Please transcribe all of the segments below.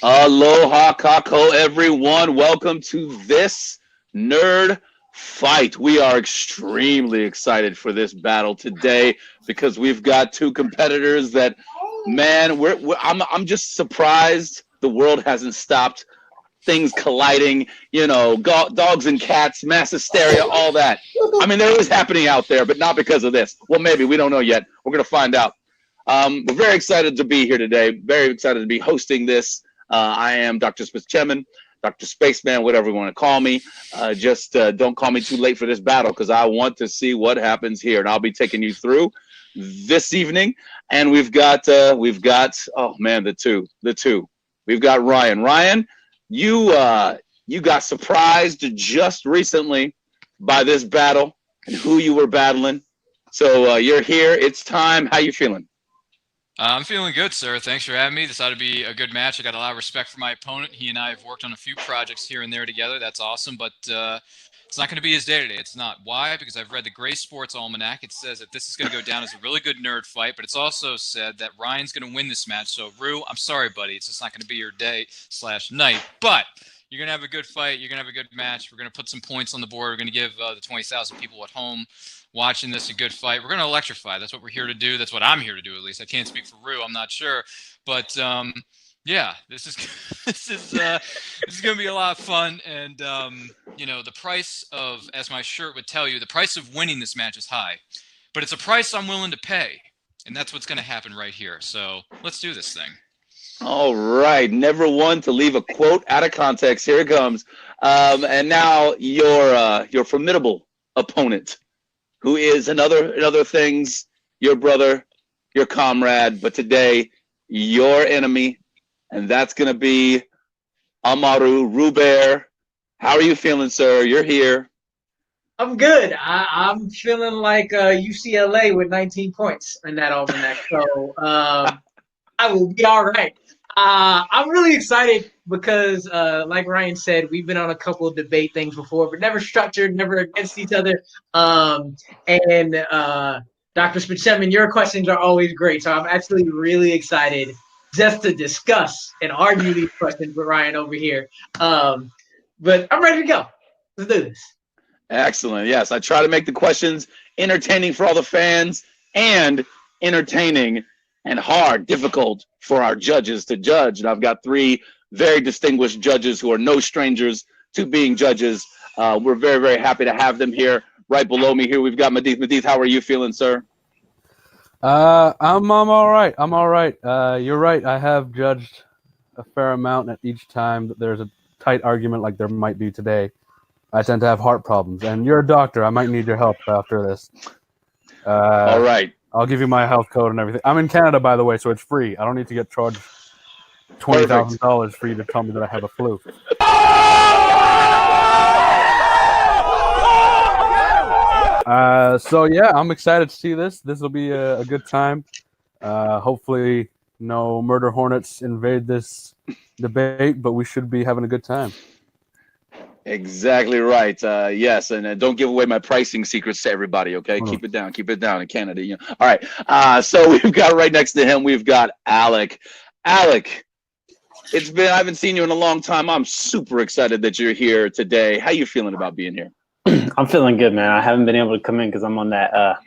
Aloha kako everyone. Welcome to this nerd fight. We are extremely excited for this battle today because we've got two competitors that, man, I'm just surprised the world hasn't stopped things colliding, dogs and cats, mass hysteria, all that. I mean, there is happening out there, but not because of this. Well, maybe. We don't know yet. We're going to find out. We're very excited to be here today. Very excited to be hosting this. I am Dr. Smith-Chemin, Dr. Spaceman, whatever you want to call me. Just don't call me too late for this battle because I want to see what happens here. And I'll be taking you through this evening. And we've got oh man, the two. We've got Ryan. Ryan, you got surprised just recently by this battle and who you were battling. So you're here. It's time. How you feeling? I'm feeling good, sir. Thanks for having me. This ought to be a good match. I got a lot of respect for my opponent. He and I have worked on a few projects here and there together. That's awesome, but it's not going to be his day today. It's not. Why? Because I've read the Gray Sports Almanac. It says that this is going to go down as a really good nerd fight, but it's also said that Ryan's going to win this match. So, Rue, I'm sorry, buddy. It's just not going to be your day/night, but you're going to have a good fight. You're going to have a good match. We're going to put some points on the board. We're going to give the 20,000 people at home watching this a good fight. We're going to electrify. That's what we're here to do. That's what I'm here to do, at least. I can't speak for Rue. I'm not sure. But, yeah, this is going to be a lot of fun. And, the price of, as my shirt would tell you, the price of winning this match is high. But it's a price I'm willing to pay. And that's what's going to happen right here. So let's do this thing. All right. Never one to leave a quote out of context. Here it comes. And now your formidable opponent, who is in other things your brother, your comrade, but today your enemy, and that's going to be Amaru. Ruben. How are you feeling, sir? You're here. I'm good. I'm feeling like UCLA with 19 points in that almanac, so I will be all right. I'm really excited because, like Ryan said, we've been on a couple of debate things before, but never structured, never against each other. And Dr. Spaceman, your questions are always great, so I'm actually really excited just to discuss and argue these questions with Ryan over here. But I'm ready to go. Let's do this. Excellent. Yes, I try to make the questions entertaining for all the fans and entertaining and hard, difficult for our judges to judge. And I've got three very distinguished judges who are no strangers to being judges. We're very, very happy to have them here. Right below me here, we've got Madith. Madith, how are you feeling, sir? I'm all right. I'm all right. You're right. I have judged a fair amount at each time that there's a tight argument like there might be today. I tend to have heart problems, and you're a doctor. I might need your help after this. All right. I'll give you my health code and everything. I'm in Canada, by the way, so it's free. I don't need to get charged $20,000 for you to tell me that I have a flu. So yeah, I'm excited to see this. This will be a good time. Hopefully, no murder hornets invade this debate, but we should be having a good time. Exactly right. Yes, and don't give away my pricing secrets to everybody. Okay, keep it down in Canada. All right. So we've got right next to him. We've got Alec. Alec, I haven't seen you in a long time. I'm super excited that you're here today. How you feeling about being here? I'm feeling good, man. I haven't been able to come in because I'm on that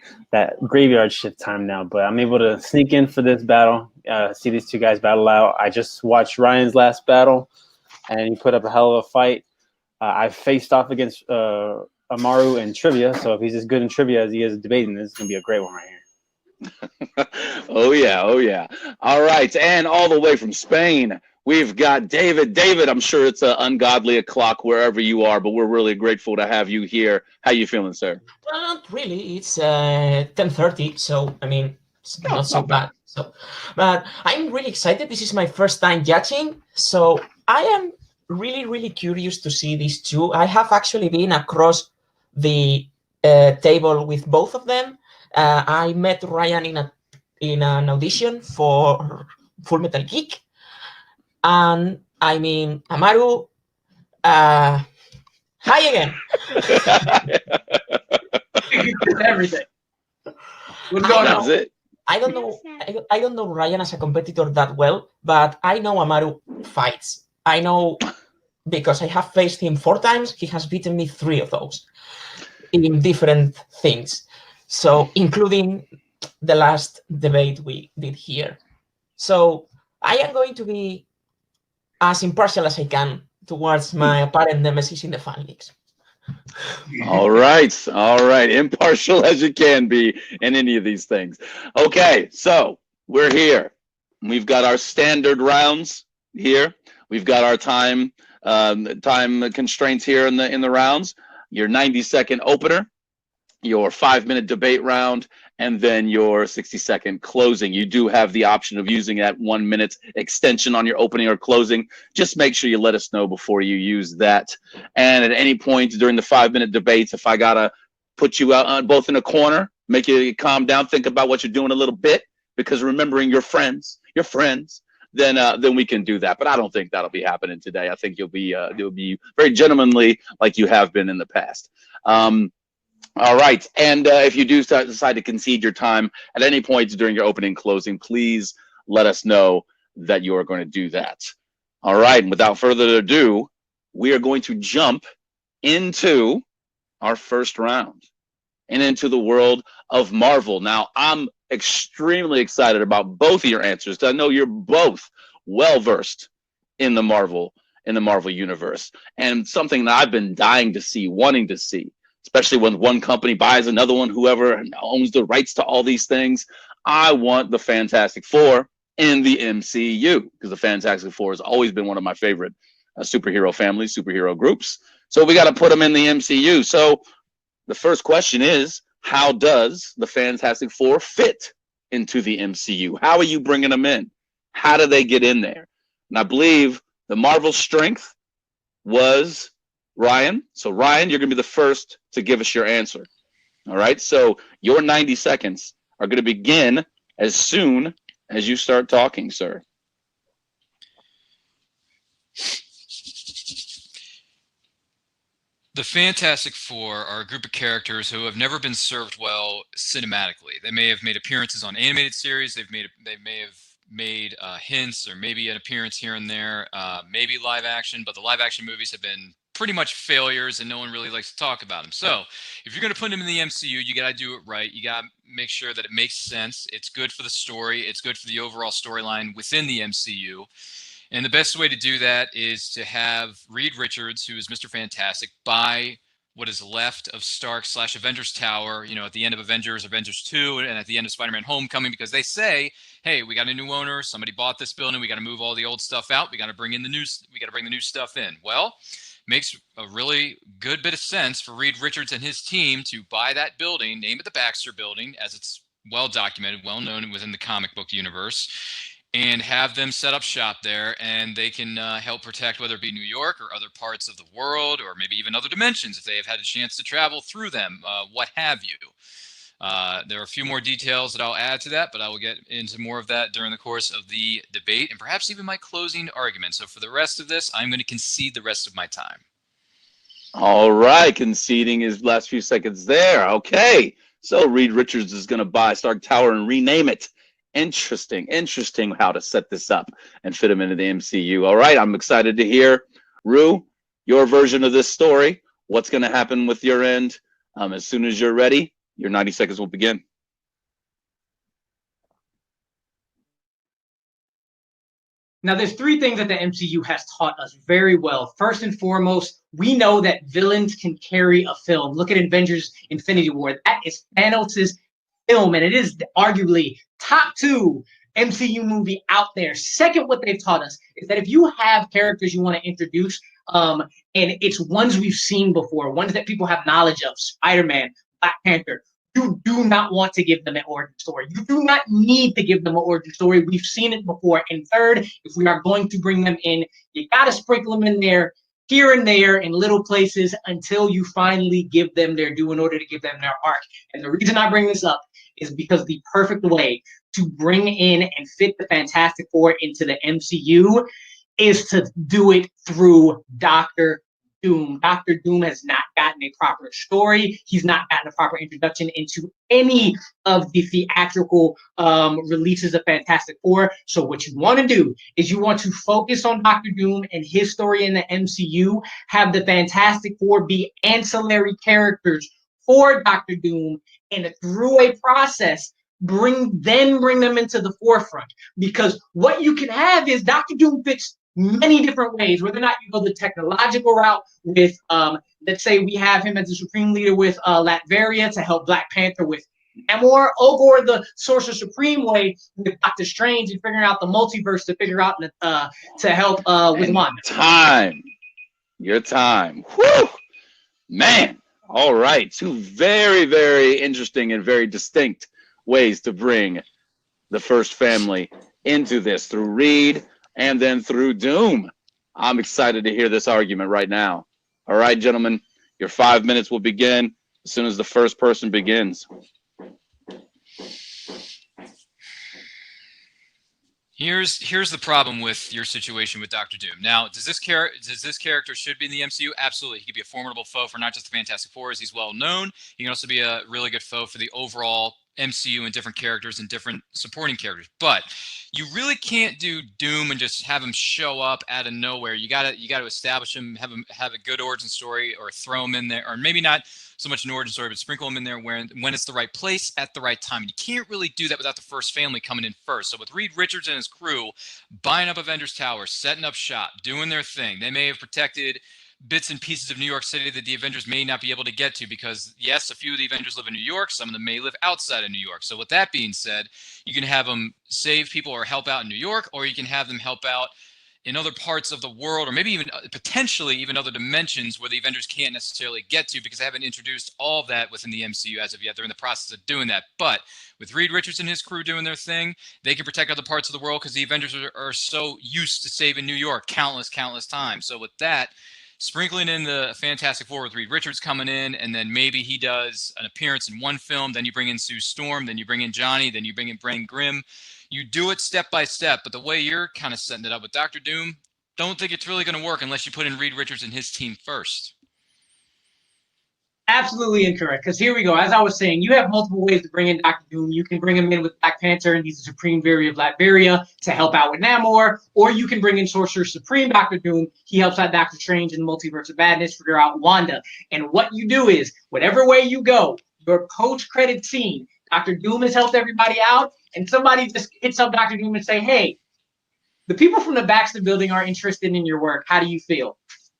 graveyard shift time now, but I'm able to sneak in for this battle. See these two guys battle out. I just watched Ryan's last battle, and he put up a hell of a fight. I faced off against Amaru in trivia, so if he's as good in trivia as he is debating, this is going to be a great one right here. Oh, yeah. All right, and all the way from Spain, we've got David. David, I'm sure it's ungodly o'clock wherever you are, but we're really grateful to have you here. How you feeling, sir? Not really. It's 10:30, so, I mean, it's not so bad. But I'm really excited. This is my first time judging, so I am really, really curious to see these two. I have actually been across the table with both of them. I met Ryan in an audition for Full Metal Geek, and I mean Amaru. Hi again. Everything. What's going on? It. I don't know. I don't know Ryan as a competitor that well, but I know Amaru fights. I know because I have faced him 4 times. He has beaten me 3 of those in different things. So, including the last debate we did here. So, I am going to be as impartial as I can towards my apparent nemesis in the fan leagues. All right. All right. Impartial as you can be in any of these things. Okay. So we're here. We've got our standard rounds here. We've got our time constraints here in the rounds. Your 90-second opener, your 5-minute debate round, and then your 60-second closing. You do have the option of using that 1 minute extension on your opening or closing. Just make sure you let us know before you use that. And at any point during the 5-minute debates, if I gotta put you out both in a corner, make you calm down, think about what you're doing a little bit, because remembering your friends, then we can do that. But I don't think that'll be happening today. I think you'll be very gentlemanly like you have been in the past. All right. And if you do decide to concede your time at any point during your opening and closing, please let us know that you are going to do that. All right. And without further ado, we are going to jump into our first round and into the world of Marvel. Now, I'm extremely excited about both of your answers. I know you're both well-versed in the Marvel universe, and something that I've been dying to see, wanting to see, especially when one company buys another one, whoever owns the rights to all these things. I want the Fantastic Four in the MCU, because the Fantastic Four has always been one of my favorite superhero families, superhero groups. So we got to put them in the MCU. So the first question is, how does the Fantastic Four fit into the MCU? How are you bringing them in? How do they get in there? And I believe the Marvel strength was Ryan. So Ryan, you're going to be the first to give us your answer. All right. So your 90 seconds are going to begin as soon as you start talking, sir. The Fantastic Four are a group of characters who have never been served well cinematically. They may have made appearances on animated series. They may have made hints or maybe an appearance here and there, maybe live action, but the live action movies have been pretty much failures and no one really likes to talk about them. So if you're going to put them in the MCU, you got to do it right. You got to make sure that it makes sense. It's good for the story. It's good for the overall storyline within the MCU. And the best way to do that is to have Reed Richards, who is Mr. Fantastic, buy what is left of Stark/Avengers Tower, at the end of Avengers 2, and at the end of Spider-Man Homecoming, because they say, hey, we got a new owner, somebody bought this building, we got to move all the old stuff out, we got to bring the new stuff in. Well, makes a really good bit of sense for Reed Richards and his team to buy that building, name it the Baxter Building, as it's well documented, well known within the comic book universe, and have them set up shop there, and they can help protect whether it be New York or other parts of the world, or maybe even other dimensions if they have had a chance to travel through them, what have you. There are a few more details that I'll add to that, but I will get into more of that during the course of the debate and perhaps even my closing argument. So for the rest of this, I'm going to concede the rest of my time. All right, conceding his last few seconds there. Okay, so Reed Richards is going to buy Stark Tower and rename it. Interesting how to set this up and fit him into the MCU. All right, I'm excited to hear, Rue, your version of this story. What's going to happen with your end? As soon as you're ready, your 90 seconds will begin. Now, there's 3 things that the MCU has taught us very well. First and foremost, we know that villains can carry a film. Look at Avengers Infinity War. That is Thanos' film, and it is arguably top 2 MCU movie out there. Second, what they've taught us is that if you have characters you want to introduce, and it's ones we've seen before, ones that people have knowledge of, Spider-Man, Black Panther, you do not want to give them an origin story. You do not need to give them an origin story. We've seen it before. And third, if we are going to bring them in, you got to sprinkle them in there, here and there, in little places, until you finally give them their due in order to give them their arc. And the reason I bring this up is because the perfect way to bring in and fit the Fantastic Four into the MCU is to do it through Dr. Doom. Dr. Doom has not gotten a proper story. He's not gotten a proper introduction into any of the theatrical releases of Fantastic Four. So what you want to do is you want to focus on Dr. Doom and his story in the MCU, have the Fantastic Four be ancillary characters for Dr. Doom, and through a process, bring them into the forefront. Because what you can have is Dr. Doom fits many different ways, whether or not you go the technological route with, let's say we have him as the Supreme Leader with Latveria to help Black Panther with Namor, or the Sorcerer Supreme way with Doctor Strange and figuring out the multiverse to figure out to help with Wanda. Your time. Whew! Man. All right. Two very, very interesting and very distinct ways to bring the first family into this, through Reed and then through Doom. I'm excited to hear this argument right now. All right, gentlemen, your 5 minutes will begin as soon as the first person begins. Here's the problem with your situation with Doctor Doom. Now, does this character should be in the MCU? Absolutely. He could be a formidable foe for not just the Fantastic Four, as he's well known. He can also be a really good foe for the overall MCU and different characters and different supporting characters. But you really can't do Doom and just have him show up out of nowhere. You gotta establish him, have a good origin story, or throw him in there, or maybe not so much an origin story, but sprinkle him in there when it's the right place at the right time. And you can't really do that without the first family coming in first. So with Reed Richards and his crew buying up Avengers Tower, setting up shop, doing their thing, they may have protected bits and pieces of New York City that the Avengers may not be able to get to, because yes, a few of the Avengers live in New York, some of them may live outside of New York. So with that being said, you can have them save people or help out in New York, or you can have them help out in other parts of the world, or maybe even potentially even other dimensions where the Avengers can't necessarily get to, because they haven't introduced all of that within the MCU as of yet. They're in the process of doing that. But with Reed Richards and his crew doing their thing, they can protect other parts of the world, because the Avengers are so used to saving New York countless times. So with that, sprinkling in the Fantastic Four with Reed Richards coming in, and then maybe he does an appearance in one film, then you bring in Sue Storm, then you bring in Johnny, then you bring in Brent Grimm. You do it step by step, but the way you're kind of setting it up with Dr. Doom, don't think it's really going to work unless you put in Reed Richards and his team first. Absolutely incorrect, because here we go. As I was saying, you have multiple ways to bring in Dr. Doom. You can bring him in with Black Panther, and he's the Supreme Variant of Latveria to help out with Namor, or you can bring in Sorcerer Supreme Dr. Doom. He helps out Doctor Strange in the Multiverse of Madness, figure out Wanda. And what you do is, whatever way you go, your post-credit scene, Dr. Doom has helped everybody out, and somebody just hits up Dr. Doom and say, hey, the people from the Baxter building are interested in your work. How do you feel?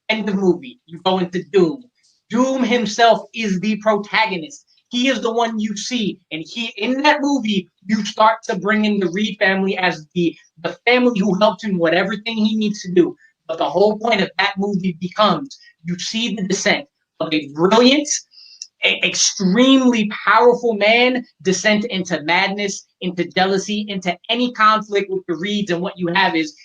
End of movie. You go into Doom. Doom himself is the protagonist. He is the one you see. And in that movie, you start to bring in the Reed family as the family who helped him with everything he needs to do. But the whole point of that movie becomes you see the descent of a brilliant, extremely powerful man descent into madness, into jealousy, into any conflict with the Reeds. And what you have is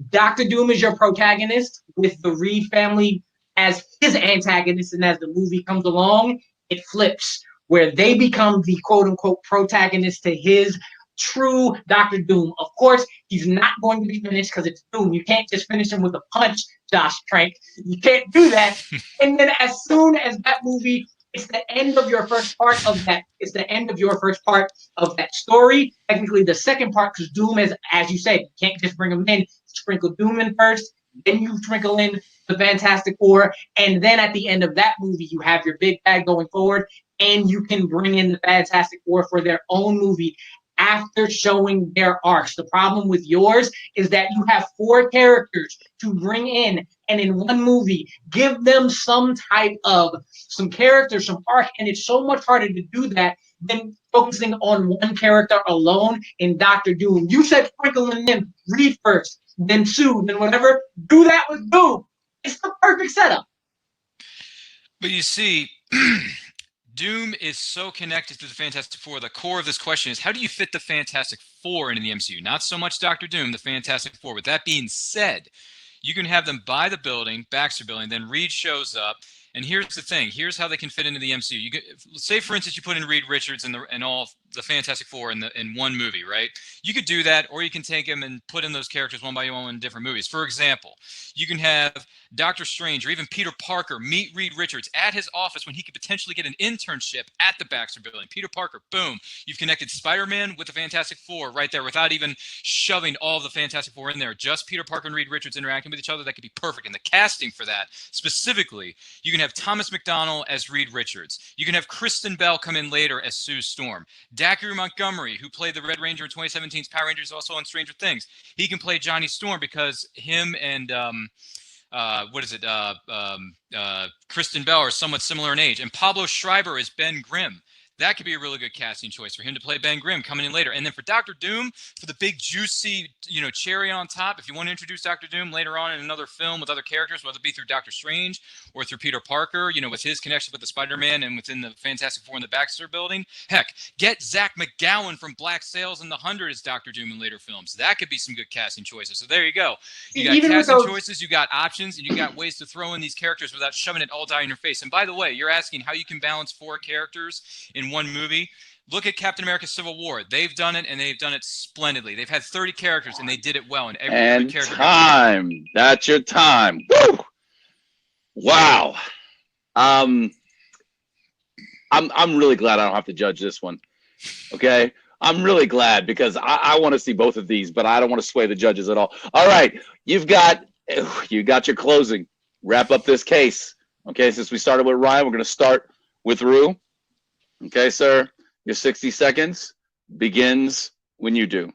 Dr. Doom is your protagonist with the Reed family as his antagonist. And as the movie comes along, it flips where they become the quote unquote protagonist to his true Dr. Doom. Of course, he's not going to be finished because it's Doom. You can't just finish him with a punch, Josh Trank. You can't do that. And then as soon as that movie, it's the end of your first part of that. It's the end of your first part of that story. Technically, the second part, because Doom is, as you said, you can't just bring him in. Sprinkle Doom in first, then you sprinkle in the Fantastic Four, and then at the end of that movie, you have your big bag going forward, and you can bring in the Fantastic Four for their own movie after showing their arcs. The problem with yours is that you have 4 characters to bring in, and in one movie, give them some type of, some character, some arc, and it's so much harder to do that than focusing on one character alone in Dr. Doom. You said sprinkling in Reed first, then Sue, then whatever. Do that with Doom. It's the perfect setup. But you see, Doom is so connected to the Fantastic Four. The core of this question is, how do you fit the Fantastic Four into the MCU? Not so much Dr. Doom, the Fantastic Four. With that being said, you can have them buy the building, Baxter Building, then Reed shows up. And here's the thing. Here's how they can fit into the MCU. You say, for instance, you put in Reed Richards and all the Fantastic Four in one movie, right? You could do that, or you can take them and put in those characters one by one in different movies. For example, you can have Doctor Strange or even Peter Parker meet Reed Richards at his office when he could potentially get an internship at the Baxter Building. Peter Parker, boom, you've connected Spider-Man with the Fantastic Four right there without even shoving all of the Fantastic Four in there. Just Peter Parker and Reed Richards interacting with each other, that could be perfect. And the casting for that, specifically, you can have Thomas McDonnell as Reed Richards. You can have Kristen Bell come in later as Sue Storm. Dacre Montgomery, who played the Red Ranger in 2017's Power Rangers, also on Stranger Things. He can play Johnny Storm because him and Kristen Bell are somewhat similar in age. And Pablo Schreiber is Ben Grimm. That could be a really good casting choice for him to play Ben Grimm coming in later. And then for Dr. Doom, for the big juicy, cherry on top, if you want to introduce Dr. Doom later on in another film with other characters, whether it be through Doctor Strange or through Peter Parker, with his connection with the Spider-Man and within the Fantastic Four in the Baxter Building. Heck, get Zach McGowan from Black Sails and the 100 as Dr. Doom in later films. That could be some good casting choices. So there you go. You got casting choices, you got options, and you got ways to throw in these characters without shoving it all down in your face. And by the way, you're asking how you can balance 4 characters in one movie. Look at Captain America Civil War. They've done it, and they've done it splendidly. They've had 30 characters, and they did it well. And every character. Time. That's your time. Woo! Wow. I'm really glad I don't have to judge this one. Okay? I'm really glad because I want to see both of these, but I don't want to sway the judges at all. All right. You got your closing. Wrap up this case. Okay, since we started with Ryan, we're going to start with Rue. Okay, sir. Your 60 seconds begins when you do.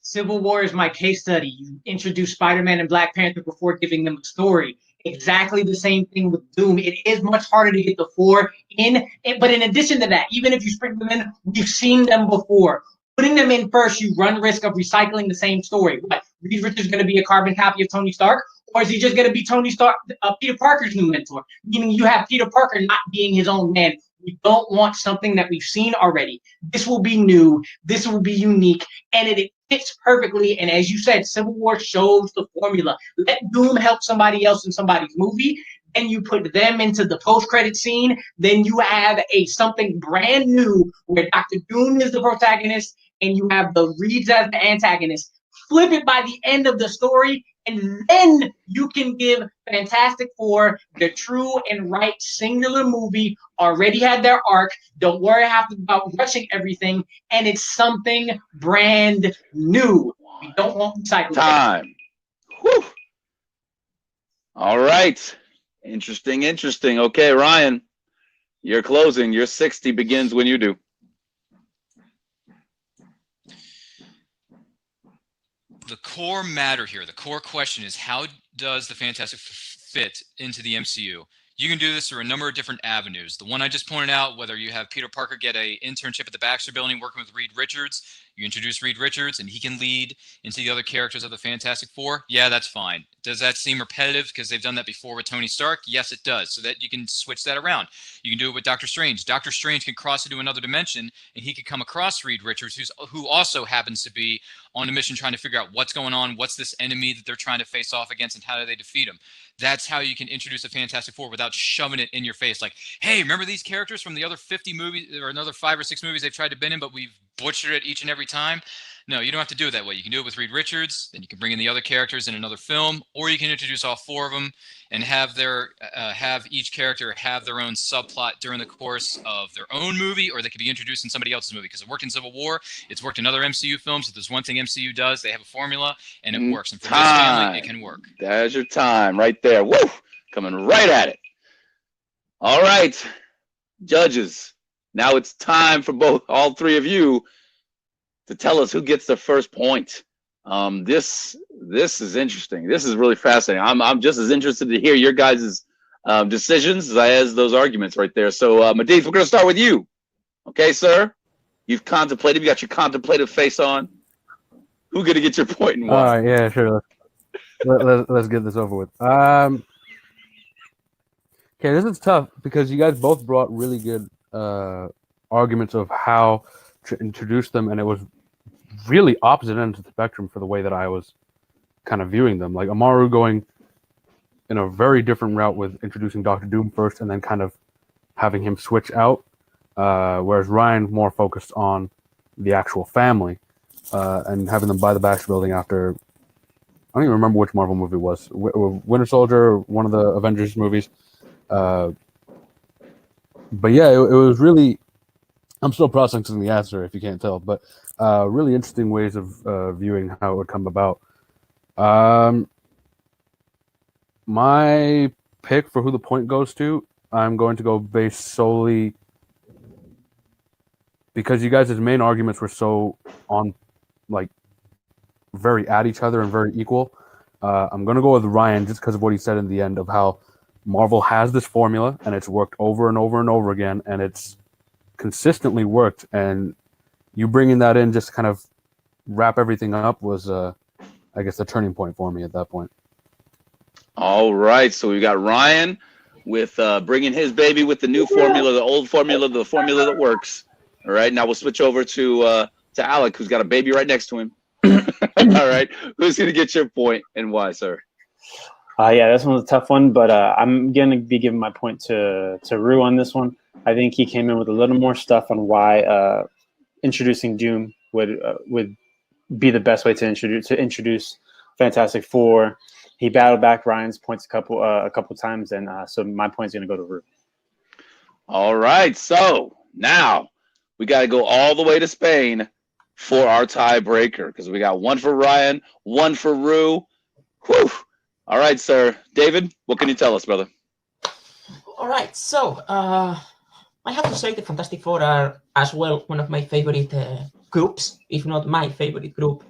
Civil War is my case study. You introduce Spider-Man and Black Panther before giving them a story. Exactly the same thing with Doom. It is much harder to get the 4 in, but in addition to that, even if you sprinkle them in, we've seen them before. Putting them in first, you run risk of recycling the same story. What? Reed Richards is going to be a carbon copy of Tony Stark? Or is he just going to be Tony Stark, Peter Parker's new mentor? Meaning you have Peter Parker not being his own man. We don't want something that we've seen already. This will be new. This will be unique. And it fits perfectly. And as you said, Civil War shows the formula. Let Doom help somebody else in somebody's movie. Then you put them into the post-credit scene. Then you have something brand new where Dr. Doom is the protagonist and you have the Reeds as the antagonist. Flip it by the end of the story, and then you can give Fantastic Four the true and right singular movie. Already had their arc. Don't worry about rushing everything, and it's something brand new. We don't want recycling. Time. Whew. All right. Interesting. Okay, Ryan, your closing. Your 60 begins when you do. The core matter here, the core question is, how does the Fantastic fit into the MCU? You can do this through a number of different avenues. The one I just pointed out, whether you have Peter Parker get an internship at the Baxter Building working with Reed Richards, you introduce Reed Richards and he can lead into the other characters of the Fantastic Four. Yeah, that's fine. Does that seem repetitive because they've done that before with Tony Stark? Yes, it does. So that you can switch that around. You can do it with Doctor Strange. Doctor Strange can cross into another dimension and he could come across Reed Richards, who also happens to be on a mission trying to figure out what's going on, what's this enemy that they're trying to face off against, and how do they defeat him. That's how you can introduce a Fantastic Four without shoving it in your face. Like, hey, remember these characters from the other 50 movies or another 5 or 6 movies they've tried to bin in, but we've butchered it each and every time? No, you don't have to do it that way. You can do it with Reed Richards, then you can bring in the other characters in another film, or you can introduce all 4 of them and have each character have their own subplot during the course of their own movie, or they could be introduced in somebody else's movie. Because it worked in Civil War, it's worked in other MCU films. If there's one thing MCU does, they have a formula, and it works. And for this family, it can work. There's your time right there. Woo! Coming right at it. All right, judges. Now it's time for all 3 of you to tell us who gets the first point. This is interesting. This is really fascinating. I'm just as interested to hear your guys' decisions as those arguments right there. So, Madith, we're going to start with you. Okay, sir? You've contemplated. You got your contemplative face on. Who's going to get your point and why? All right, yeah, sure. Let's get this over with. Okay, this is tough because you guys both brought really good arguments of how to introduce them, and it was really opposite ends of the spectrum for the way that I was kind of viewing them. Like Amaru going in a very different route with introducing Dr. Doom first and then kind of having him switch out. whereas Ryan more focused on the actual family and having them buy the Baxter Building after. I don't even remember which Marvel movie it was. Winter Soldier, one of the Avengers movies. But yeah, it was really. I'm still processing the answer if you can't tell, but really interesting ways of viewing how it would come about. My pick for who the point goes to, I'm going to go based solely because you guys' main arguments were so on, like, very at each other and very equal. I'm going to go with Ryan just because of what he said in the end of how Marvel has this formula and it's worked over and over and over again, and it's consistently worked. And you bringing that in just to kind of wrap everything up was, I guess, the turning point for me at that point. All right, so we got Ryan with bringing his baby with the new formula, the old formula, the formula that works. All right, now we'll switch over to Alec, who's got a baby right next to him. All right, who's going to get your point and why, sir? Yeah, this one's a tough one, but I'm going to be giving my point to Rue on this one. I think he came in with a little more stuff on why introducing Doom would be the best way to introduce Fantastic Four. He battled back Ryan's points a couple times, and so my point's going to go to Rue. All right, so now we got to go all the way to Spain for our tiebreaker because we got one for Ryan, one for Rue. Whew. All right, sir. David, what can you tell us, brother? All right, so I have to say the Fantastic Four are as well one of my favorite groups, if not my favorite group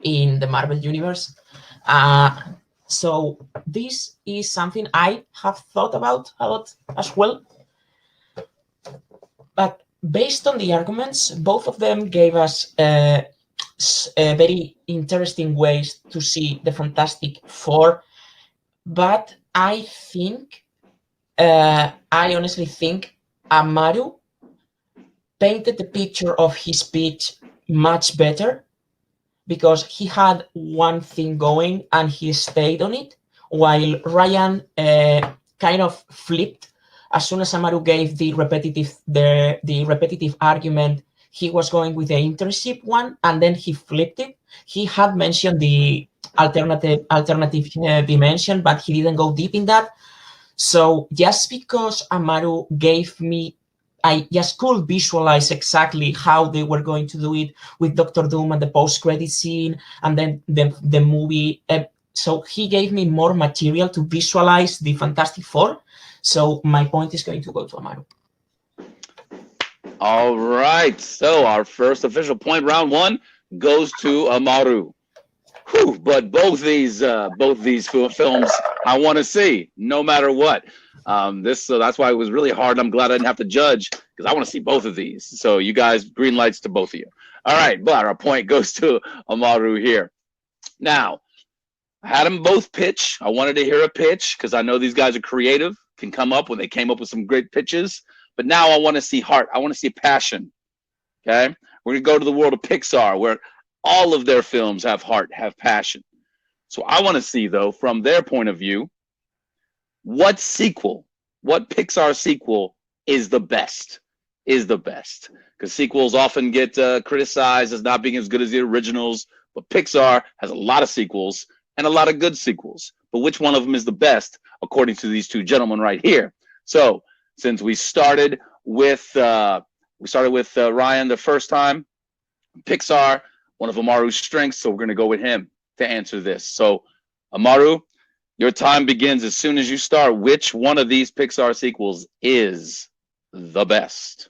in the Marvel Universe. So this is something I have thought about a lot as well. But based on the arguments, both of them gave us very interesting ways to see the Fantastic Four. But I honestly think Amaru painted the picture of his speech much better because he had one thing going and he stayed on it, while Ryan kind of flipped. As soon as Amaru gave the repetitive argument, he was going with the internship one, and then he flipped it. He had mentioned the alternative dimension, but he didn't go deep in that. So just because Amaru gave me, I just could visualize exactly how they were going to do it with Doctor Doom and the post-credit scene, and then the movie. So he gave me more material to visualize the Fantastic Four. So my point is going to go to Amaru. All right, so our first official point, round one, goes to Amaru. Whew, but both these films I want to see, no matter what. So that's why it was really hard. I'm glad I didn't have to judge because I want to see both of these. So you guys, green lights to both of you. All right, but our point goes to Amaru here. Now, I had them both pitch. I wanted to hear a pitch because I know these guys are creative, can come up when they came up with some great pitches. But now I want to see heart. I want to see passion. Okay, we're gonna go to the world of Pixar where all of their films have heart, have passion. So I want to see, though, from their point of view, what Pixar sequel is the best? Because sequels often get criticized as not being as good as the originals, but Pixar has a lot of sequels and a lot of good sequels. But which one of them is the best, according to these two gentlemen right here? So since we started with Ryan the first time, Pixar, one of Amaru's strengths, so we're going to go with him to answer this. So, Amaru, your time begins as soon as you start. Which one of these Pixar sequels is the best?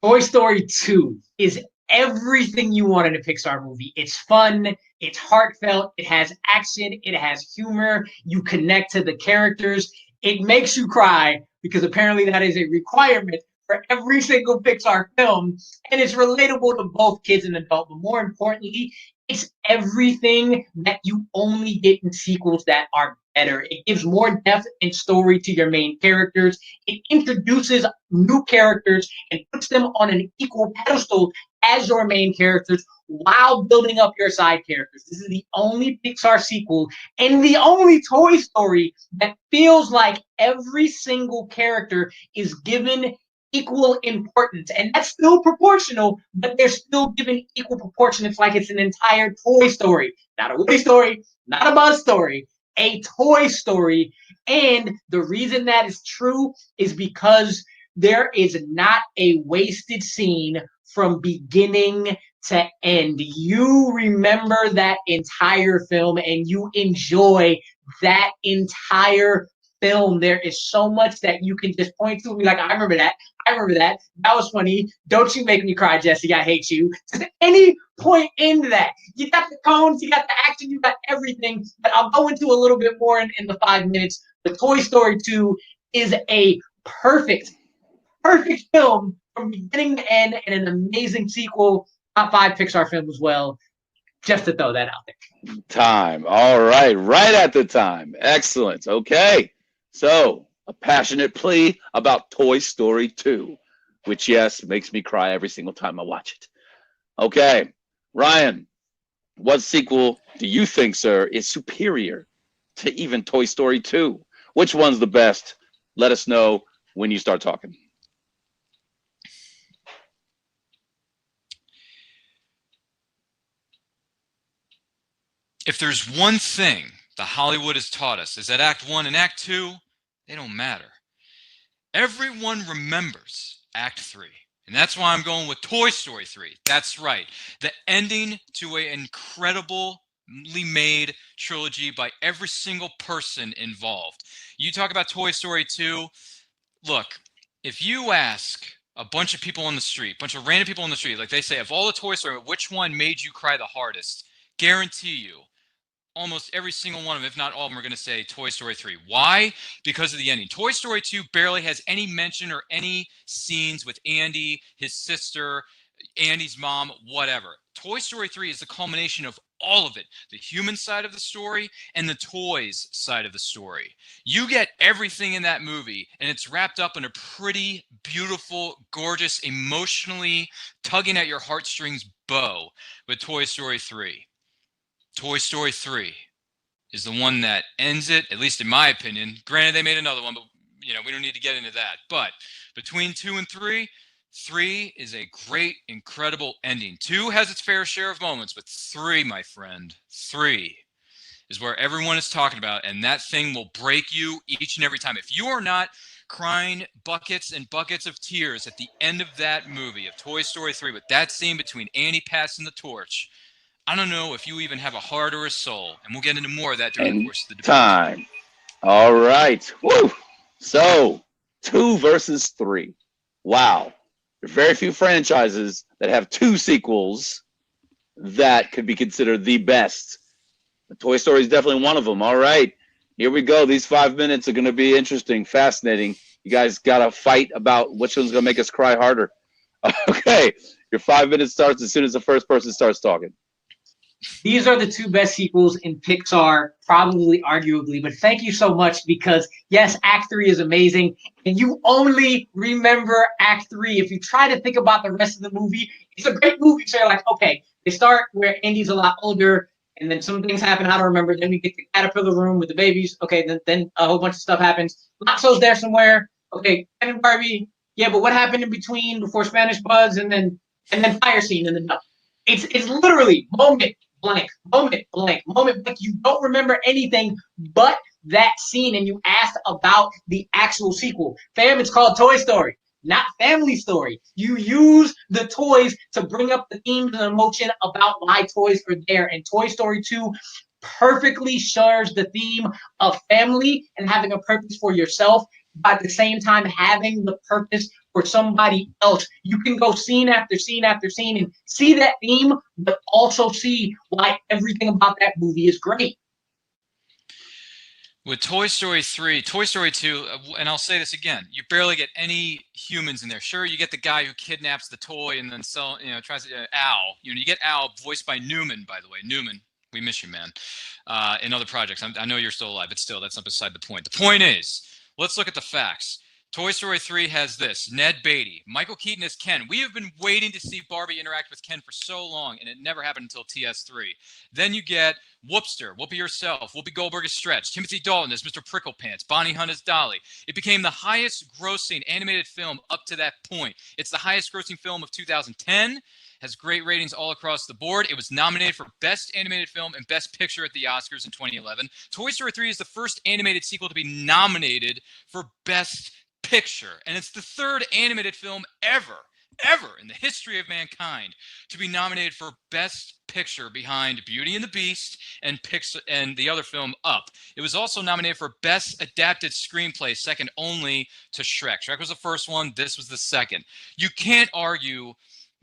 Toy Story 2 is everything you want in a Pixar movie. It's fun, it's heartfelt, it has action, it has humor, you connect to the characters, it makes you cry because apparently that is a requirement for every single Pixar film, and it's relatable to both kids and adults, but more importantly, it's everything that you only get in sequels that are better. It gives more depth and story to your main characters. It introduces new characters and puts them on an equal pedestal as your main characters, while building up your side characters. This is the only Pixar sequel and the only Toy Story that feels like every single character is given equal importance. And that's still proportional, but they're still given equal proportion. It's like it's an entire Toy Story, not a Woody story, not a Buzz story, a Toy Story. And the reason that is true is because there is not a wasted scene from beginning to end. You remember that entire film and you enjoy that entire film. There is so much that you can just point to and be like, I remember that. I remember that. That was funny. Don't you make me cry, Jesse. I hate you. Just at any point in that. You got the cones, you got the action, you got everything. But I'll go into a little bit more in the 5 minutes. The Toy Story 2 is a perfect film from beginning to end and an amazing sequel. Top 5 Pixar film as well. Just to throw that out there. Time. All right. Right at the time. Excellent. Okay. So, a passionate plea about Toy Story 2, which, yes, makes me cry every single time I watch it. Okay. Ryan, what sequel do you think, sir, is superior to even Toy Story 2? Which one's the best? Let us know when you start talking. If there's one thing that Hollywood has taught us is that Act 1 and Act 2, they don't matter. Everyone remembers Act 3. And that's why I'm going with Toy Story 3. That's right. The ending to an incredibly made trilogy by every single person involved. You talk about Toy Story 2. Look, if you ask a bunch of people on the street, a bunch of random people on the street, like they say, of all the Toy Story, which one made you cry the hardest? Guarantee you, almost every single one of them, if not all of them, are going to say Toy Story 3. Why? Because of the ending. Toy Story 2 barely has any mention or any scenes with Andy, his sister, Andy's mom, whatever. Toy Story 3 is the culmination of all of it. The human side of the story and the toys side of the story. You get everything in that movie, and it's wrapped up in a pretty, beautiful, gorgeous, emotionally tugging at your heartstrings bow with Toy Story 3. Toy Story 3 is the one that ends it, at least in my opinion. Granted, they made another one, but we don't need to get into that. But between 2 and 3, 3 is a great, incredible ending. 2 has its fair share of moments, but 3, my friend, 3 is where everyone is talking about, and that thing will break you each and every time. If you are not crying buckets and buckets of tears at the end of that movie, of Toy Story 3, with that scene between Andy passing the torch, I don't know if you even have a heart or a soul, and we'll get into more of that during the course of the debate. Time. All right. Woo. So, 2 versus 3. Wow. There are very few franchises that have 2 sequels that could be considered the best. Toy Story is definitely one of them. All right. Here we go. These 5 minutes are going to be interesting, fascinating. You guys got to fight about which one's going to make us cry harder. Okay. Your 5 minutes starts as soon as the first person starts talking. These are the 2 best sequels in Pixar, probably, arguably. But thank you so much because, yes, Act 3 is amazing. And you only remember Act 3. If you try to think about the rest of the movie, it's a great movie. So you're like, okay, they start where Andy's a lot older, and then some things happen. I don't remember. Then we get the caterpillar room with the babies. Okay, then a whole bunch of stuff happens. Lotso's there somewhere. Okay, Ken and Barbie. Yeah, but what happened in between before Spanish Buds and then fire scene and then it's literally moment blank, moment blank, moment blank. You don't remember anything but that scene, and you asked about the actual sequel. Fam, it's called Toy Story, not Family Story. You use the toys to bring up the themes and emotion about why toys are there, and Toy Story 2 perfectly shares the theme of family and having a purpose for yourself, but at the same time having the purpose for somebody else. You can go scene after scene after scene and see that theme, but also see why everything about that movie is great. With Toy Story 3, Toy Story 2, and I'll say this again, you barely get any humans in there. Sure, you get the guy who kidnaps the toy and then tries to Al. You get Al, voiced by Newman, by the way. Newman, we miss you, man. In other projects, I know you're still alive, but still, that's not beside the point. The point is, let's look at the facts. Toy Story 3 has this. Ned Beatty, Michael Keaton as Ken. We have been waiting to see Barbie interact with Ken for so long, and it never happened until TS3. Then you get Whoopster, Whoopi Herself, Whoopi Goldberg as Stretch, Timothy Dalton as Mr. Pricklepants, Bonnie Hunt as Dolly. It became the highest grossing animated film up to that point. It's the highest grossing film of 2010. Has great ratings all across the board. It was nominated for Best Animated Film and Best Picture at the Oscars in 2011. Toy Story 3 is the first animated sequel to be nominated for Best Picture, and it's the third animated film ever in the history of mankind to be nominated for Best Picture behind Beauty and the Beast and the other film Up. It was also nominated for Best Adapted Screenplay, second only to Shrek. Shrek was the first one. This was the second. You can't argue